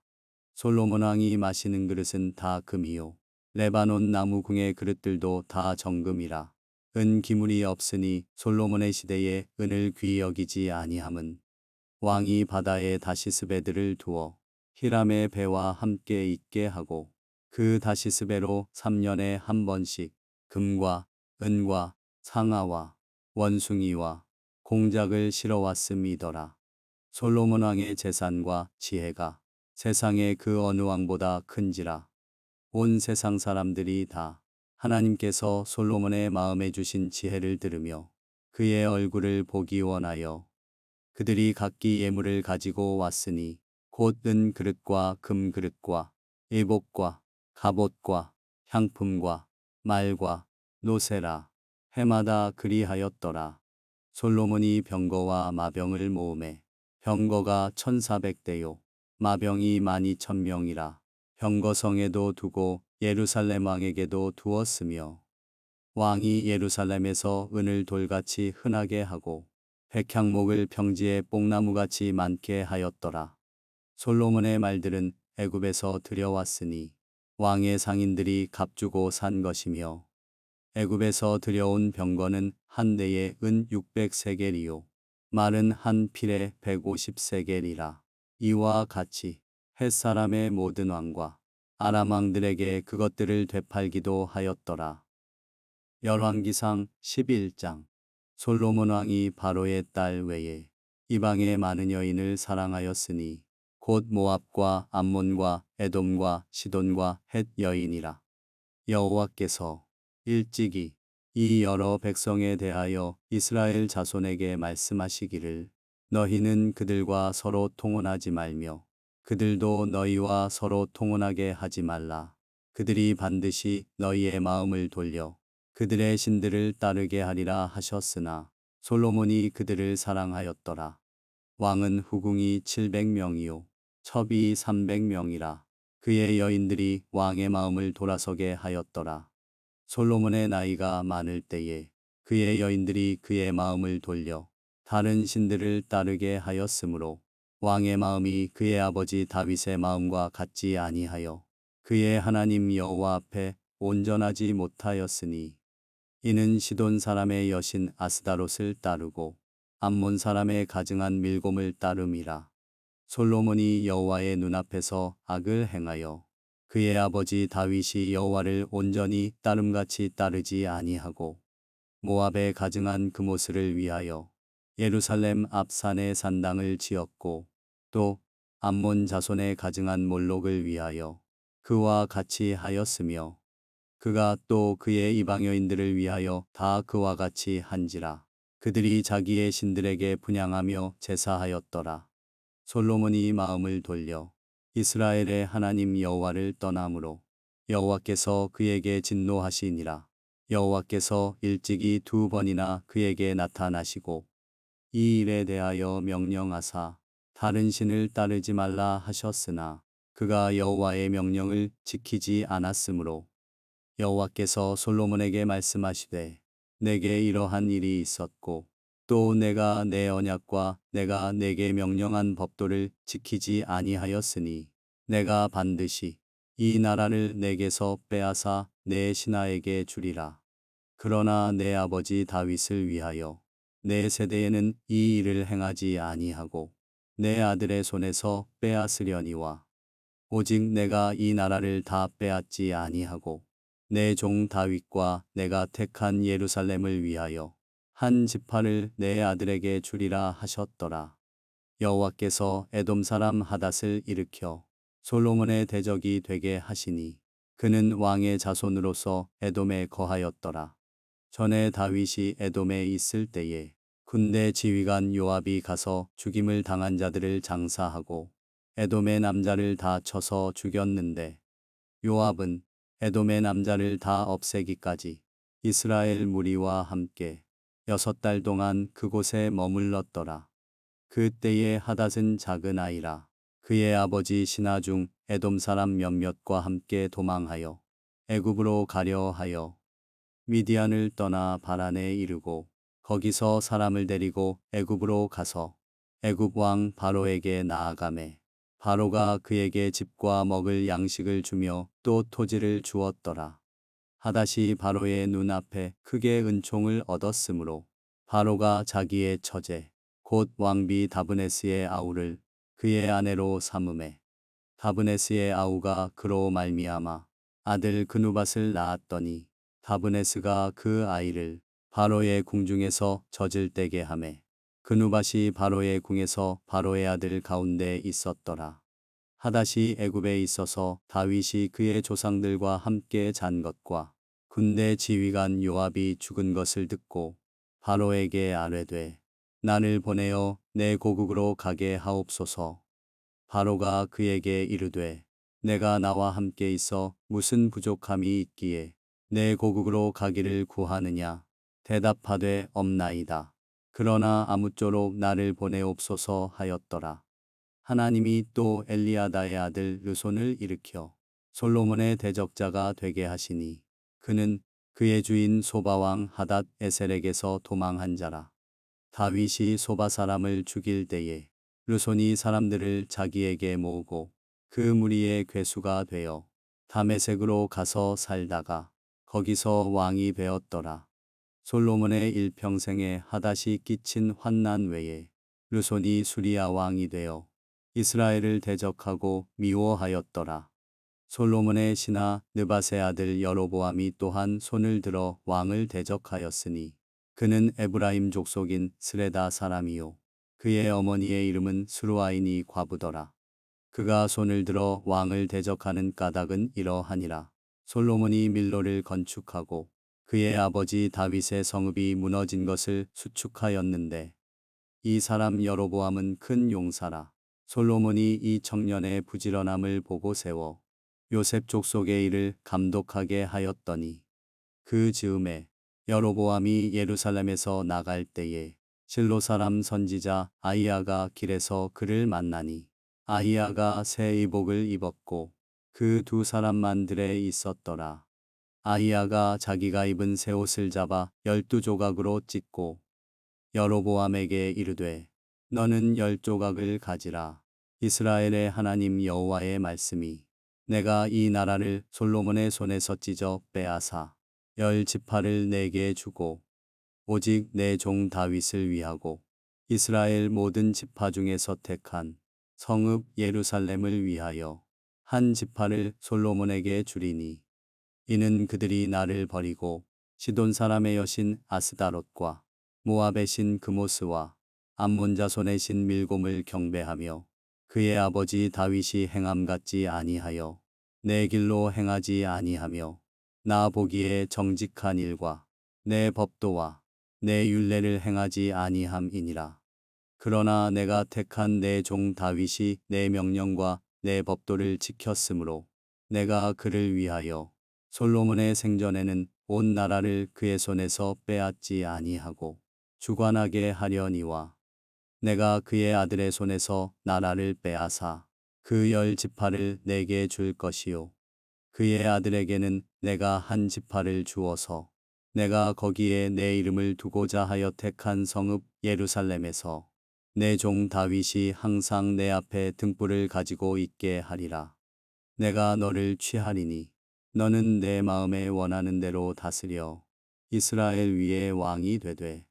Speaker 1: 솔로몬 왕이 마시는 그릇은 다 금이요 레바논 나무궁의 그릇들도 다 정금이라. 은 기물이 없으니 솔로몬의 시대에 은을 귀히 여기지 아니함은 왕이 바다에 다시스 배들을 두어 히람의 배와 함께 있게 하고 그 다시스 배로 3년에 한 번씩 금과 은과 상아와 원숭이와 공작을 실어왔음이더라. 솔로몬 왕의 재산과 지혜가 세상의 그 어느 왕보다 큰지라. 온 세상 사람들이 다 하나님께서 솔로몬의 마음에 주신 지혜를 들으며 그의 얼굴을 보기 원하여 그들이 각기 예물을 가지고 왔으니 곧 은 그릇과 금 그릇과 의복과 갑옷과 향품과 말과 노새라. 해마다 그리하였더라. 솔로몬이 병거와 마병을 모으매 병거가 1400대요 마병이 12000명이라. 병거성에도 두고 예루살렘 왕에게도 두었으며 왕이 예루살렘에서 은을 돌같이 흔하게 하고 백향목을 평지에 뽕나무같이 많게 하였더라. 솔로몬의 말들은 애굽에서 들여왔으니 왕의 상인들이 값주고 산 것이며 애굽에서 들여온 병거는 한 대에 은 600세겔이요 말은 한 필에 150세겔이라. 이와 같이 헷사람의 모든 왕과 아람 왕들에게 그것들을 되팔기도 하였더라. 열왕기상 11장. 솔로몬 왕이 바로의 딸 외에 이방의 많은 여인을 사랑하였으니 곧 모압과 암몬과 에돔과 시돈과 헷 여인이라. 여호와께서 일찍이 이 여러 백성에 대하여 이스라엘 자손에게 말씀하시기를 너희는 그들과 서로 통혼하지 말며 그들도 너희와 서로 통혼하게 하지 말라. 그들이 반드시 너희의 마음을 돌려 그들의 신들을 따르게 하리라 하셨으나 솔로몬이 그들을 사랑하였더라. 왕은 후궁이 700명이요 첩이 300명이라. 그의 여인들이 왕의 마음을 돌아서게 하였더라. 솔로몬의 나이가 많을 때에 그의 여인들이 그의 마음을 돌려 다른 신들을 따르게 하였으므로 왕의 마음이 그의 아버지 다윗의 마음과 같지 아니하여 그의 하나님 여호와 앞에 온전하지 못하였으니 이는 시돈 사람의 여신 아스다롯을 따르고 암몬 사람의 가증한 밀곰을 따름이라. 솔로몬이 여호와의 눈앞에서 악을 행하여 그의 아버지 다윗이 여호와를 온전히 따름같이 따르지 아니하고 모압에 가증한 그모스를 위하여 예루살렘 앞 산에 산당을 지었고 또 암몬 자손의 가증한 몰록을 위하여 그와 같이 하였으며 그가 또 그의 이방 여인들을 위하여 다 그와 같이 한지라. 그들이 자기의 신들에게 분향하며 제사하였더라. 솔로몬이 마음을 돌려 이스라엘의 하나님 여호와를 떠나므로 여호와께서 그에게 진노하시니라. 여호와께서 일찍이 2번이나 그에게 나타나시고 이 일에 대하여 명령하사 다른 신을 따르지 말라 하셨으나 그가 여호와의 명령을 지키지 않았으므로 여호와께서 솔로몬에게 말씀하시되 내게 이러한 일이 있었고 또 내가 내 언약과 내가 내게 명령한 법도를 지키지 아니하였으니 내가 반드시 이 나라를 내게서 빼앗아 내 신하에게 주리라. 그러나 내 아버지 다윗을 위하여 내 세대에는 이 일을 행하지 아니하고 내 아들의 손에서 빼앗으려니와 오직 내가 이 나라를 다 빼앗지 아니하고 내 종 다윗과 내가 택한 예루살렘을 위하여 한 지파를 내 아들에게 주리라 하셨더라. 여호와께서 에돔 사람 하닷을 일으켜 솔로몬의 대적이 되게 하시니 그는 왕의 자손으로서 에돔에 거하였더라. 전에 다윗이 에돔에 있을 때에 군대 지휘관 요압이 가서 죽임을 당한 자들을 장사하고 에돔의 남자를 다 쳐서 죽였는데 요압은 에돔의 남자를 다 없애기까지 이스라엘 무리와 함께 6달 동안 그곳에 머물렀더라. 그때에 하닷은 작은 아이라 그의 아버지 신하 중 에돔 사람 몇몇과 함께 도망하여 애굽으로 가려 하여 미디안을 떠나 바란에 이르고 거기서 사람을 데리고 애굽으로 가서 애굽 왕 바로에게 나아가매 바로가 그에게 집과 먹을 양식을 주며 또 토지를 주었더라. 하닷이 바로의 눈앞에 크게 은총을 얻었으므로 바로가 자기의 처제 곧 왕비 다브네스의 아우를 그의 아내로 삼음에 다브네스의 아우가 그로 말미암아 아들 그누밧을 낳았더니 다브네스가 그 아이를 바로의 궁중에서 젖을 떼게 하매 그누밧이 바로의 궁에서 바로의 아들 가운데 있었더라. 하닷이 애굽에 있어서 다윗이 그의 조상들과 함께 잔 것과 군대 지휘관 요압이 죽은 것을 듣고 바로에게 아뢰되 나를 보내어 내 고국으로 가게 하옵소서. 바로가 그에게 이르되 내가 나와 함께 있어 무슨 부족함이 있기에 내 고국으로 가기를 구하느냐. 대답하되 없나이다. 그러나 아무쪼록 나를 보내옵소서 하였더라. 하나님이 또 엘리야다의 아들 르손을 일으켜 솔로몬의 대적자가 되게 하시니 그는 그의 주인 소바왕 하닷 에셀에게서 도망한 자라. 다윗이 소바 사람을 죽일 때에 르손이 사람들을 자기에게 모으고 그 무리의 괴수가 되어 다메섹으로 가서 살다가 거기서 왕이 되었더라. 솔로몬의 일평생에 하닷이 끼친 환난 외에 르손이 수리아 왕이 되어 이스라엘을 대적하고 미워하였더라. 솔로몬의 신하 느밧의 아들 여로보암이 또한 손을 들어 왕을 대적하였으니 그는 에브라임 족속인 스레다 사람이요 그의 어머니의 이름은 스루아인이 과부더라. 그가 손을 들어 왕을 대적하는 까닭은 이러하니라. 솔로몬이 밀로를 건축하고 그의 아버지 다윗의 성읍이 무너진 것을 수축하였는데 이 사람 여로보암은 큰 용사라. 솔로몬이 이 청년의 부지런함을 보고 세워 요셉 족속의 일을 감독하게 하였더니 그 즈음에 여로보암이 예루살렘에서 나갈 때에 실로 사람 선지자 아히야가 길에서 그를 만나니 아히야가 새 의복을 입었고 그 2사람만 들에 있었더라. 아히야가 자기가 입은 새 옷을 잡아 12조각으로 찢고 여로보암에게 이르되 너는 10조각을 가지라. 이스라엘의 하나님 여호와의 말씀이 내가 이 나라를 솔로몬의 손에서 찢어 빼앗아 10지파를 내게 주고 오직 내 종 다윗을 위하고 이스라엘 모든 지파 중에서 택한 성읍 예루살렘을 위하여 한 지파를 솔로몬에게 주리니 이는 그들이 나를 버리고 시돈 사람의 여신 아스다롯과 모압의 신 그모스와 암몬 자손의 신 밀곰을 경배하며 그의 아버지 다윗이 행함 같지 아니하여 내 길로 행하지 아니하며 나 보기에 정직한 일과 내 법도와 내 율례를 행하지 아니함이니라. 그러나 내가 택한 내 종 다윗이 내 명령과 내 법도를 지켰으므로 내가 그를 위하여 솔로몬의 생전에는 온 나라를 그의 손에서 빼앗지 아니하고 주관하게 하려니와 내가 그의 아들의 손에서 나라를 빼앗아 그 10지파를 내게 줄 것이요 그의 아들에게는 내가 한 지파를 주어서 내가 거기에 내 이름을 두고자 하여 택한 성읍 예루살렘에서 내 종 다윗이 항상 내 앞에 등불을 가지고 있게 하리라. 내가 너를 취하리니 너는 내 마음에 원하는 대로 다스려 이스라엘 위에 왕이 되되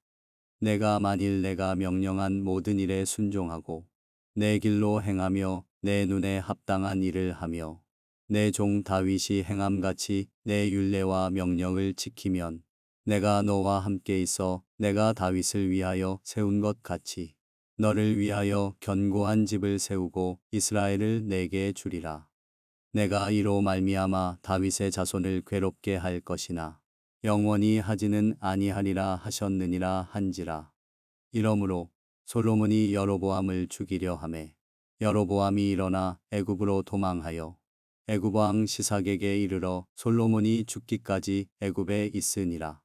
Speaker 1: 내가 만일 내가 명령한 모든 일에 순종하고 내 길로 행하며 내 눈에 합당한 일을 하며 내 종 다윗이 행함같이 내 율례와 명령을 지키면 내가 너와 함께 있어 내가 다윗을 위하여 세운 것 같이 너를 위하여 견고한 집을 세우고 이스라엘을 내게 주리라. 내가 이로 말미암아 다윗의 자손을 괴롭게 할 것이나 영원히 하지는 아니하리라 하셨느니라 한지라. 이러므로 솔로몬이 여로보암을 죽이려 하매 여로보암이 일어나 애굽으로 도망하여 애굽 왕 시삭에게 이르러 솔로몬이 죽기까지 애굽에 있으니라.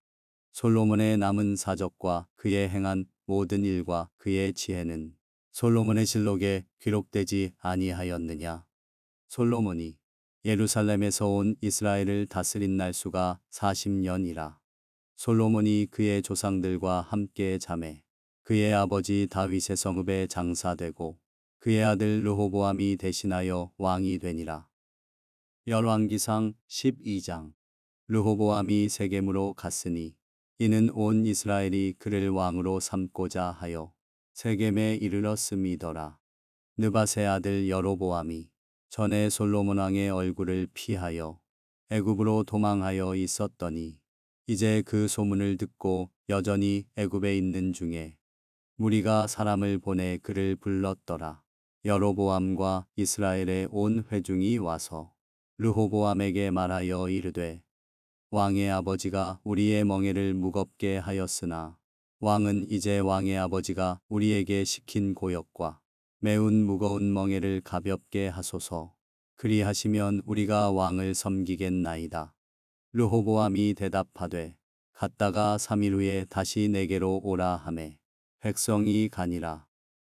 Speaker 1: 솔로몬의 남은 사적과 그의 행한 모든 일과 그의 지혜는 솔로몬의 실록에 기록되지 아니하였느냐. 솔로몬이 예루살렘에서 온 이스라엘을 다스린 날수가 40년이라. 솔로몬이 그의 조상들과 함께 자매 그의 아버지 다윗의 성읍에 장사되고 그의 아들 르호보암이 대신하여 왕이 되니라. 열왕기상 12장. 르호보암이 세겜으로 갔으니 이는 온 이스라엘이 그를 왕으로 삼고자 하여 세겜에 이르렀음이더라. 느밧의 아들 여로보암이 전에 솔로몬 왕의 얼굴을 피하여 애굽으로 도망하여 있었더니 이제 그 소문을 듣고 여전히 애굽에 있는 중에 무리가 사람을 보내 그를 불렀더라. 여로보암과 이스라엘의 온 회중이 와서 르호보암에게 말하여 이르되 왕의 아버지가 우리의 멍에를 무겁게 하였으나 왕은 이제 왕의 아버지가 우리에게 시킨 고역과 매운 무거운 멍에를 가볍게 하소서. 그리하시면 우리가 왕을 섬기겠나이다. 르호보암이 대답하되 갔다가 3일 후에 다시 내게로 오라 하매 백성이 가니라.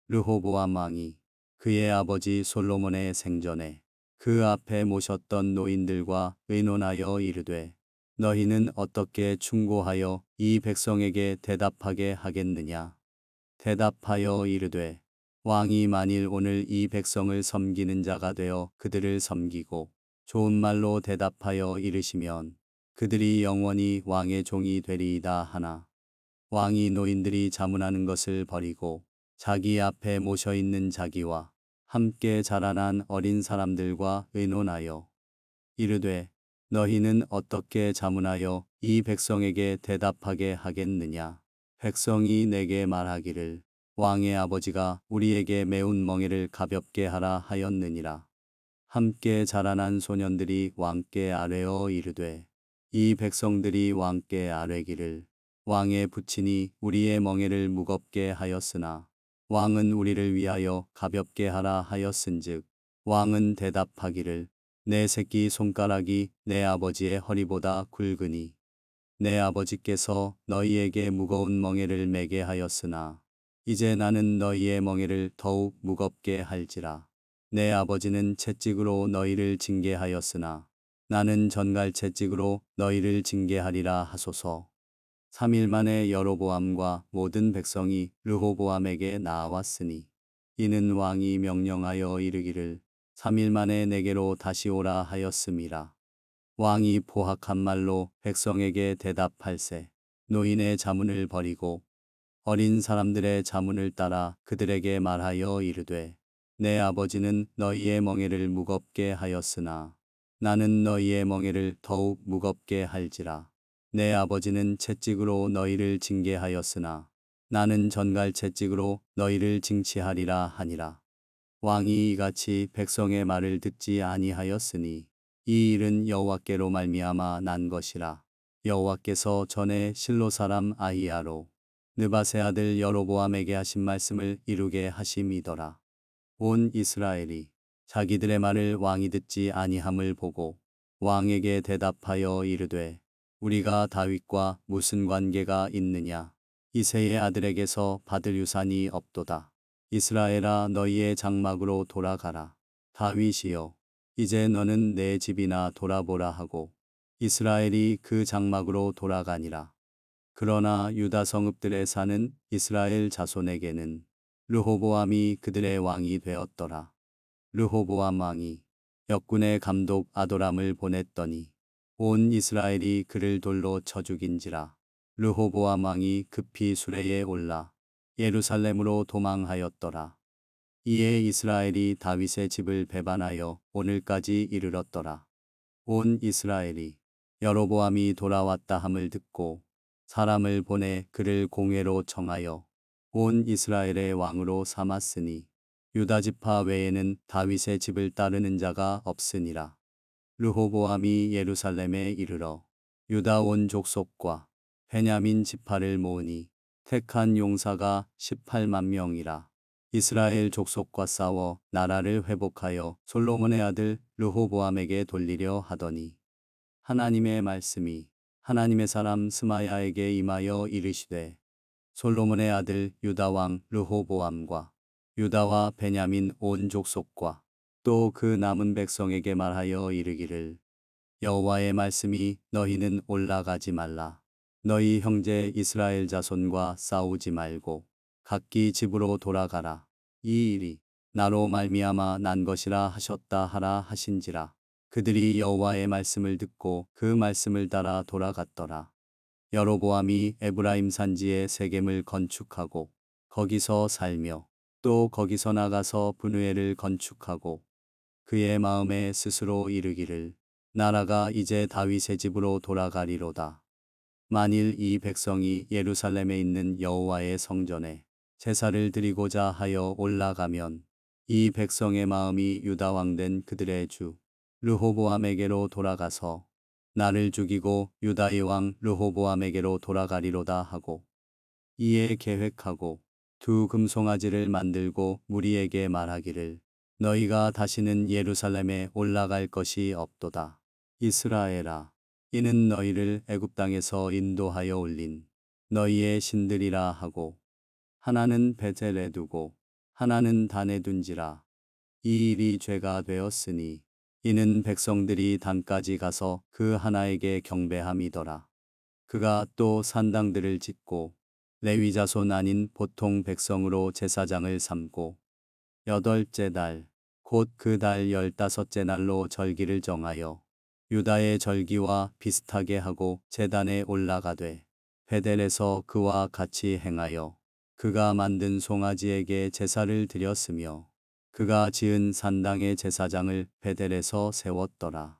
Speaker 1: 르호보암 왕이 그의 아버지 솔로몬의 생전에 그 앞에 모셨던 노인들과 의논하여 이르되 너희는 어떻게 충고하여 이 백성에게 대답하게 하겠느냐. 대답하여 이르되 왕이 만일 오늘 이 백성을 섬기는 자가 되어 그들을 섬기고 좋은 말로 대답하여 이르시면 그들이 영원히 왕의 종이 되리이다 하나 왕이 노인들이 자문하는 것을 버리고 자기 앞에 모셔 있는 자기와 함께 자라난 어린 사람들과 의논하여 이르되 너희는 어떻게 자문하여 이 백성에게 대답하게 하겠느냐. 백성이 내게 말하기를 왕의 아버지가 우리에게 매운 멍에를 가볍게 하라 하였느니라. 함께 자라난 소년들이 왕께 아뢰어 이르되 이 백성들이 왕께 아뢰기를 왕의 부친이 우리의 멍에를 무겁게 하였으나 왕은 우리를 위하여 가볍게 하라 하였은즉 왕은 대답하기를 내 새끼 손가락이 내 아버지의 허리보다 굵으니 내 아버지께서 너희에게 무거운 멍에를 매게 하였으나 이제 나는 너희의 멍에를 더욱 무겁게 할지라. 내 아버지는 채찍으로 너희를 징계하였으나 나는 전갈 채찍으로 너희를 징계하리라 하소서. 3일 만에 여로보암과 모든 백성이 르호보암에게 나아왔으니 이는 왕이 명령하여 이르기를 3일 만에 내게로 다시 오라 하였음이라. 왕이 포악한 말로 백성에게 대답할세 노인의 자문을 버리고 어린 사람들의 자문을 따라 그들에게 말하여 이르되 내 아버지는 너희의 멍에를 무겁게 하였으나 나는 너희의 멍에를 더욱 무겁게 할지라. 내 아버지는 채찍으로 너희를 징계하였으나 나는 전갈 채찍으로 너희를 징치하리라 하니라. 왕이 이같이 백성의 말을 듣지 아니하였으니 이 일은 여호와께로 말미암아 난 것이라. 여호와께서 전에 실로 사람 아히야로 느밧의 아들 여로보암에게 하신 말씀을 이루게 하심이더라. 온 이스라엘이 자기들의 말을 왕이 듣지 아니함을 보고 왕에게 대답하여 이르되 우리가 다윗과 무슨 관계가 있느냐. 이새의 아들에게서 받을 유산이 없도다. 이스라엘아 너희의 장막으로 돌아가라. 다윗이여 이제 너는 내 집이나 돌아보라 하고 이스라엘이 그 장막으로 돌아가니라. 그러나 유다 성읍들에 사는 이스라엘 자손에게는 르호보암이 그들의 왕이 되었더라. 르호보암 왕이 역군의 감독 아도람을 보냈더니 온 이스라엘이 그를 돌로 쳐 죽인지라. 르호보암 왕이 급히 수레에 올라 예루살렘으로 도망하였더라. 이에 이스라엘이 다윗의 집을 배반하여 오늘까지 이르렀더라. 온 이스라엘이 여로보암이 돌아왔다 함을 듣고 사람을 보내 그를 공회로 청하여 온 이스라엘의 왕으로 삼았으니 유다 지파 외에는 다윗의 집을 따르는 자가 없으니라. 르호보암이 예루살렘에 이르러 유다 온 족속과 베냐민 지파를 모으니 택한 용사가 18만 명이라. 이스라엘 족속과 싸워 나라를 회복하여 솔로몬의 아들 르호보암에게 돌리려 하더니 하나님의 말씀이 하나님의 사람 스마야에게 임하여 이르시되 솔로몬의 아들 유다 왕 르호보암과 유다와 베냐민 온 족속과 또 그 남은 백성에게 말하여 이르기를 여호와의 말씀이 너희는 올라가지 말라. 너희 형제 이스라엘 자손과 싸우지 말고 각기 집으로 돌아가라. 이 일이 나로 말미암아 난 것이라 하셨다 하라 하신지라. 그들이 여호와의 말씀을 듣고 그 말씀을 따라 돌아갔더라. 여로보암이 에브라임 산지에 세겜을 건축하고 거기서 살며 또 거기서 나가서 분우엘을 건축하고 그의 마음에 스스로 이르기를 나라가 이제 다윗의 집으로 돌아가리로다. 만일 이 백성이 예루살렘에 있는 여호와의 성전에 제사를 드리고자 하여 올라가면 이 백성의 마음이 유다 왕 된 그들의 주 르호보암에게로 돌아가서 나를 죽이고 유다의 왕 르호보암에게로 돌아가리로다 하고 이에 계획하고 두 금송아지를 만들고 무리에게 말하기를 너희가 다시는 예루살렘에 올라갈 것이 없도다. 이스라엘아 이는 너희를 애굽 땅에서 인도하여 올린 너희의 신들이라 하고 하나는 베델에 두고 하나는 단에 둔지라. 이 일이 죄가 되었으니 이는 백성들이 단까지 가서 그 하나에게 경배함이더라. 그가 또 산당들을 짓고 레위 자손 아닌 보통 백성으로 제사장을 삼고 여덟째 달 곧 그 달 15째 날로 절기를 정하여 유다의 절기와 비슷하게 하고 제단에 올라가되 베델에서 그와 같이 행하여 그가 만든 송아지에게 제사를 드렸으며 그가 지은 산당의 제사장을 베델에서 세웠더라.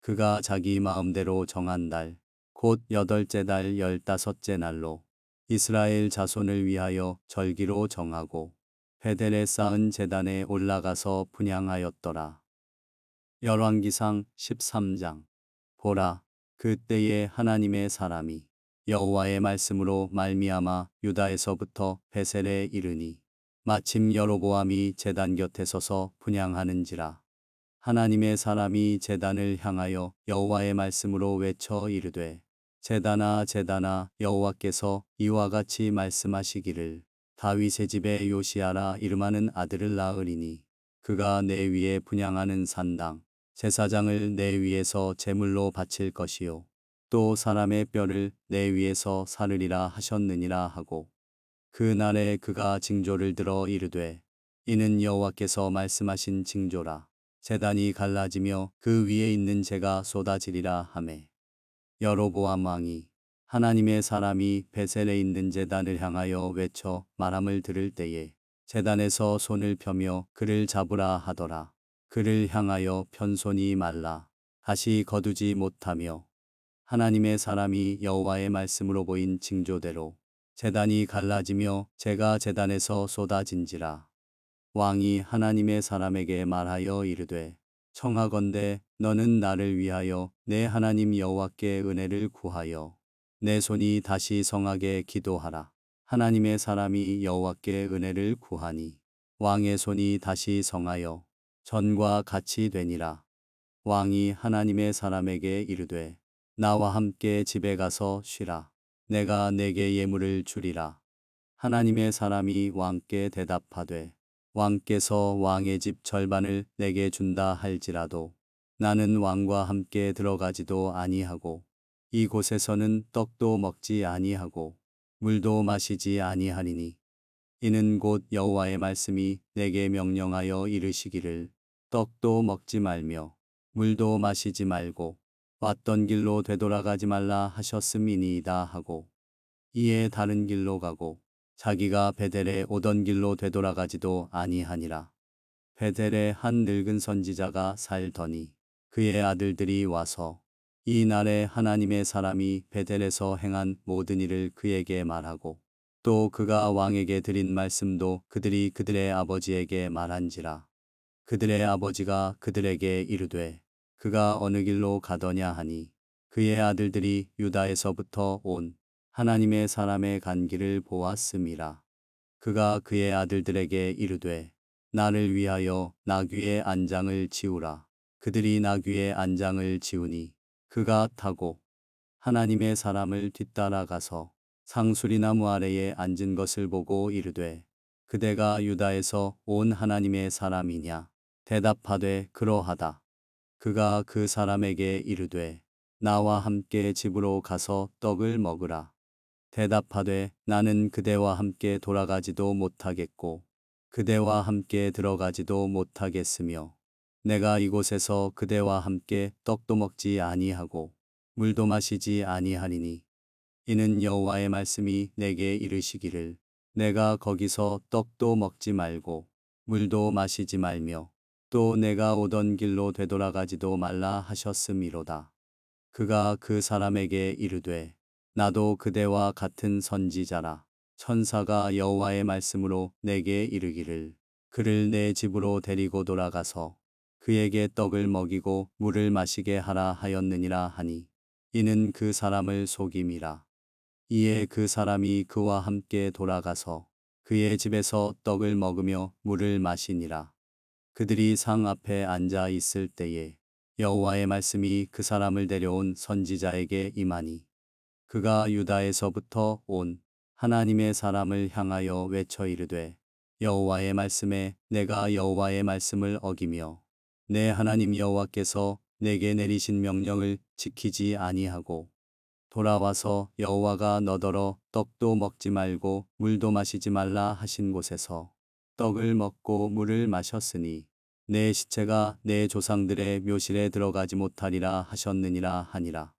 Speaker 1: 그가 자기 마음대로 정한 달 곧 여덟째 달 15째 날로 이스라엘 자손을 위하여 절기로 정하고 베델에 쌓은 제단에 올라가서 분향하였더라. 열왕기상 13장 보라 그때에 하나님의 사람이 여호와의 말씀으로 말미암아 유다에서부터 베셀에 이르니 마침 여로보암이 제단 곁에 서서 분향하는지라. 하나님의 사람이 제단을 향하여 여호와의 말씀으로 외쳐 이르되 제단아 제단아 여호와께서 이와 같이 말씀하시기를 다윗의 집에 요시야라 이름하는 아들을 낳으리니 그가 내 위에 분향하는 산당 제사장을 내 위에서 제물로 바칠 것이요 또 사람의 뼈를 내 위에서 사르리라 하셨느니라 하고 그날에 그가 징조를 들어 이르되 이는 여호와께서 말씀하신 징조라. 제단이 갈라지며 그 위에 있는 재가 쏟아지리라 하매 여로보암 왕이 하나님의 사람이 베셀에 있는 제단을 향하여 외쳐 말함을 들을 때에 제단에서 손을 펴며 그를 잡으라 하더라. 그를 향하여 편손이 말라 다시 거두지 못하며 하나님의 사람이 여호와의 말씀으로 보인 징조대로 제단이 갈라지며 재가 제단에서 쏟아진지라. 왕이 하나님의 사람에게 말하여 이르되 청하건대 너는 나를 위하여 내 하나님 여호와께 은혜를 구하여 내 손이 다시 성하게 기도하라. 하나님의 사람이 여호와께 은혜를 구하니 왕의 손이 다시 성하여 전과 같이 되니라. 왕이 하나님의 사람에게 이르되 나와 함께 집에 가서 쉬라. 내가 내게 예물을 주리라. 하나님의 사람이 왕께 대답하되 왕께서 왕의 집 절반을 내게 준다 할지라도 나는 왕과 함께 들어가지도 아니하고 이곳에서는 떡도 먹지 아니하고 물도 마시지 아니하리니 이는 곧 여호와의 말씀이 내게 명령하여 이르시기를 떡도 먹지 말며 물도 마시지 말고 왔던 길로 되돌아가지 말라 하셨음이니이다 하고 이에 다른 길로 가고 자기가 베델에 오던 길로 되돌아가지도 아니하니라. 베델에 한 늙은 선지자가 살더니 그의 아들들이 와서 이 날에 하나님의 사람이 베델에서 행한 모든 일을 그에게 말하고 또 그가 왕에게 드린 말씀도 그들이 그들의 아버지에게 말한지라. 그들의 아버지가 그들에게 이르되 그가 어느 길로 가더냐 하니 그의 아들들이 유다에서부터 온 하나님의 사람의 간 길을 보았음이라. 그가 그의 아들들에게 이르되 나를 위하여 나귀의 안장을 지우라. 그들이 나귀의 안장을 지우니 그가 타고 하나님의 사람을 뒤따라가서 상수리나무 아래에 앉은 것을 보고 이르되 그대가 유다에서 온 하나님의 사람이냐? 대답하되 그러하다. 그가 그 사람에게 이르되 나와 함께 집으로 가서 떡을 먹으라. 대답하되 나는 그대와 함께 돌아가지도 못하겠고 그대와 함께 들어가지도 못하겠으며 내가 이곳에서 그대와 함께 떡도 먹지 아니하고 물도 마시지 아니하리니 이는 여호와의 말씀이 내게 이르시기를 내가 거기서 떡도 먹지 말고 물도 마시지 말며 또 내가 오던 길로 되돌아가지도 말라 하셨음이로다. 그가 그 사람에게 이르되 나도 그대와 같은 선지자라. 천사가 여호와의 말씀으로 내게 이르기를 그를 내 집으로 데리고 돌아가서 그에게 떡을 먹이고 물을 마시게 하라 하였느니라 하니 이는 그 사람을 속임이라. 이에 그 사람이 그와 함께 돌아가서 그의 집에서 떡을 먹으며 물을 마시니라. 그들이 상 앞에 앉아 있을 때에 여호와의 말씀이 그 사람을 데려온 선지자에게 임하니 그가 유다에서부터 온 하나님의 사람을 향하여 외쳐 이르되 여호와의 말씀에 내가 여호와의 말씀을 어기며 내 하나님 여호와께서 내게 내리신 명령을 지키지 아니하고 돌아와서 여호와가 너더러 떡도 먹지 말고 물도 마시지 말라 하신 곳에서 떡을 먹고 물을 마셨으니 내 시체가 내 조상들의 묘실에 들어가지 못하리라 하셨느니라 하니라.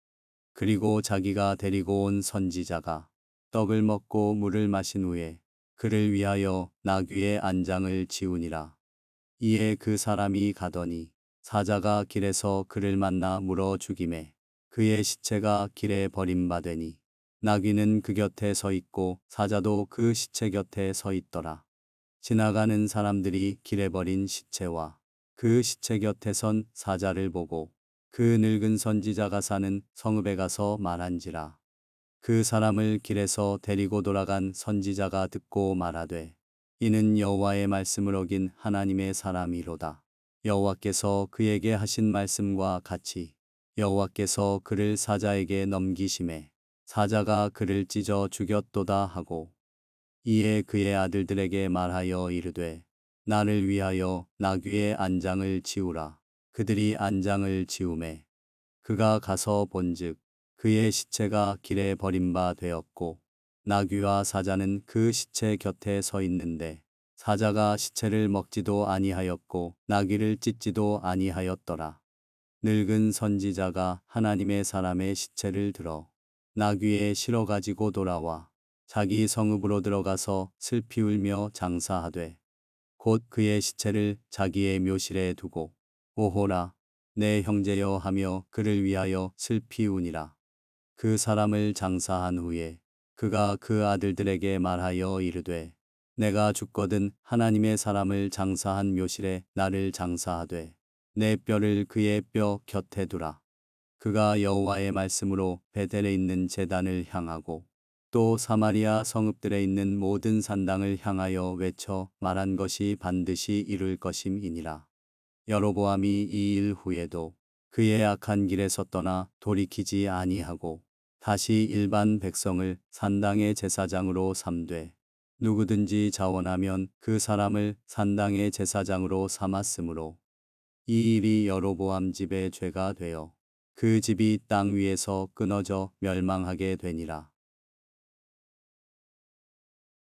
Speaker 1: 그리고 자기가 데리고 온 선지자가 떡을 먹고 물을 마신 후에 그를 위하여 나귀의 안장을 지우니라. 이에 그 사람이 가더니 사자가 길에서 그를 만나 물어 죽이매 그의 시체가 길에 버림받으니 나귀는 그 곁에 서 있고 사자도 그 시체 곁에 서 있더라. 지나가는 사람들이 길에 버린 시체와 그 시체 곁에 선 사자를 보고 그 늙은 선지자가 사는 성읍에 가서 말한지라. 그 사람을 길에서 데리고 돌아간 선지자가 듣고 말하되 이는 여호와의 말씀을 어긴 하나님의 사람이로다. 여호와께서 그에게 하신 말씀과 같이 여호와께서 그를 사자에게 넘기심에 사자가 그를 찢어 죽였도다 하고 이에 그의 아들들에게 말하여 이르되 나를 위하여 나귀의 안장을 지우라. 그들이 안장을 지우매 그가 가서 본즉 그의 시체가 길에 버린 바 되었고 나귀와 사자는 그 시체 곁에 서 있는데 사자가 시체를 먹지도 아니하였고 나귀를 찢지도 아니하였더라. 늙은 선지자가 하나님의 사람의 시체를 들어 나귀에 실어 가지고 돌아와 자기 성읍으로 들어가서 슬피 울며 장사하되 곧 그의 시체를 자기의 묘실에 두고 오호라 내 형제여 하며 그를 위하여 슬피 우니라. 그 사람을 장사한 후에 그가 그 아들들에게 말하여 이르되 내가 죽거든 하나님의 사람을 장사한 묘실에 나를 장사하되 내 뼈를 그의 뼈 곁에 두라. 그가 여호와의 말씀으로 베델에 있는 제단을 향하고 또 사마리아 성읍들에 있는 모든 산당을 향하여 외쳐 말한 것이 반드시 이룰 것임이니라. 여로보암이 이 일 후에도 그의 악한 길에서 떠나 돌이키지 아니하고 다시 일반 백성을 산당의 제사장으로 삼되 누구든지 자원하면 그 사람을 산당의 제사장으로 삼았으므로 이 일이 여로보암 집의 죄가 되어 그 집이 땅 위에서 끊어져 멸망하게 되니라.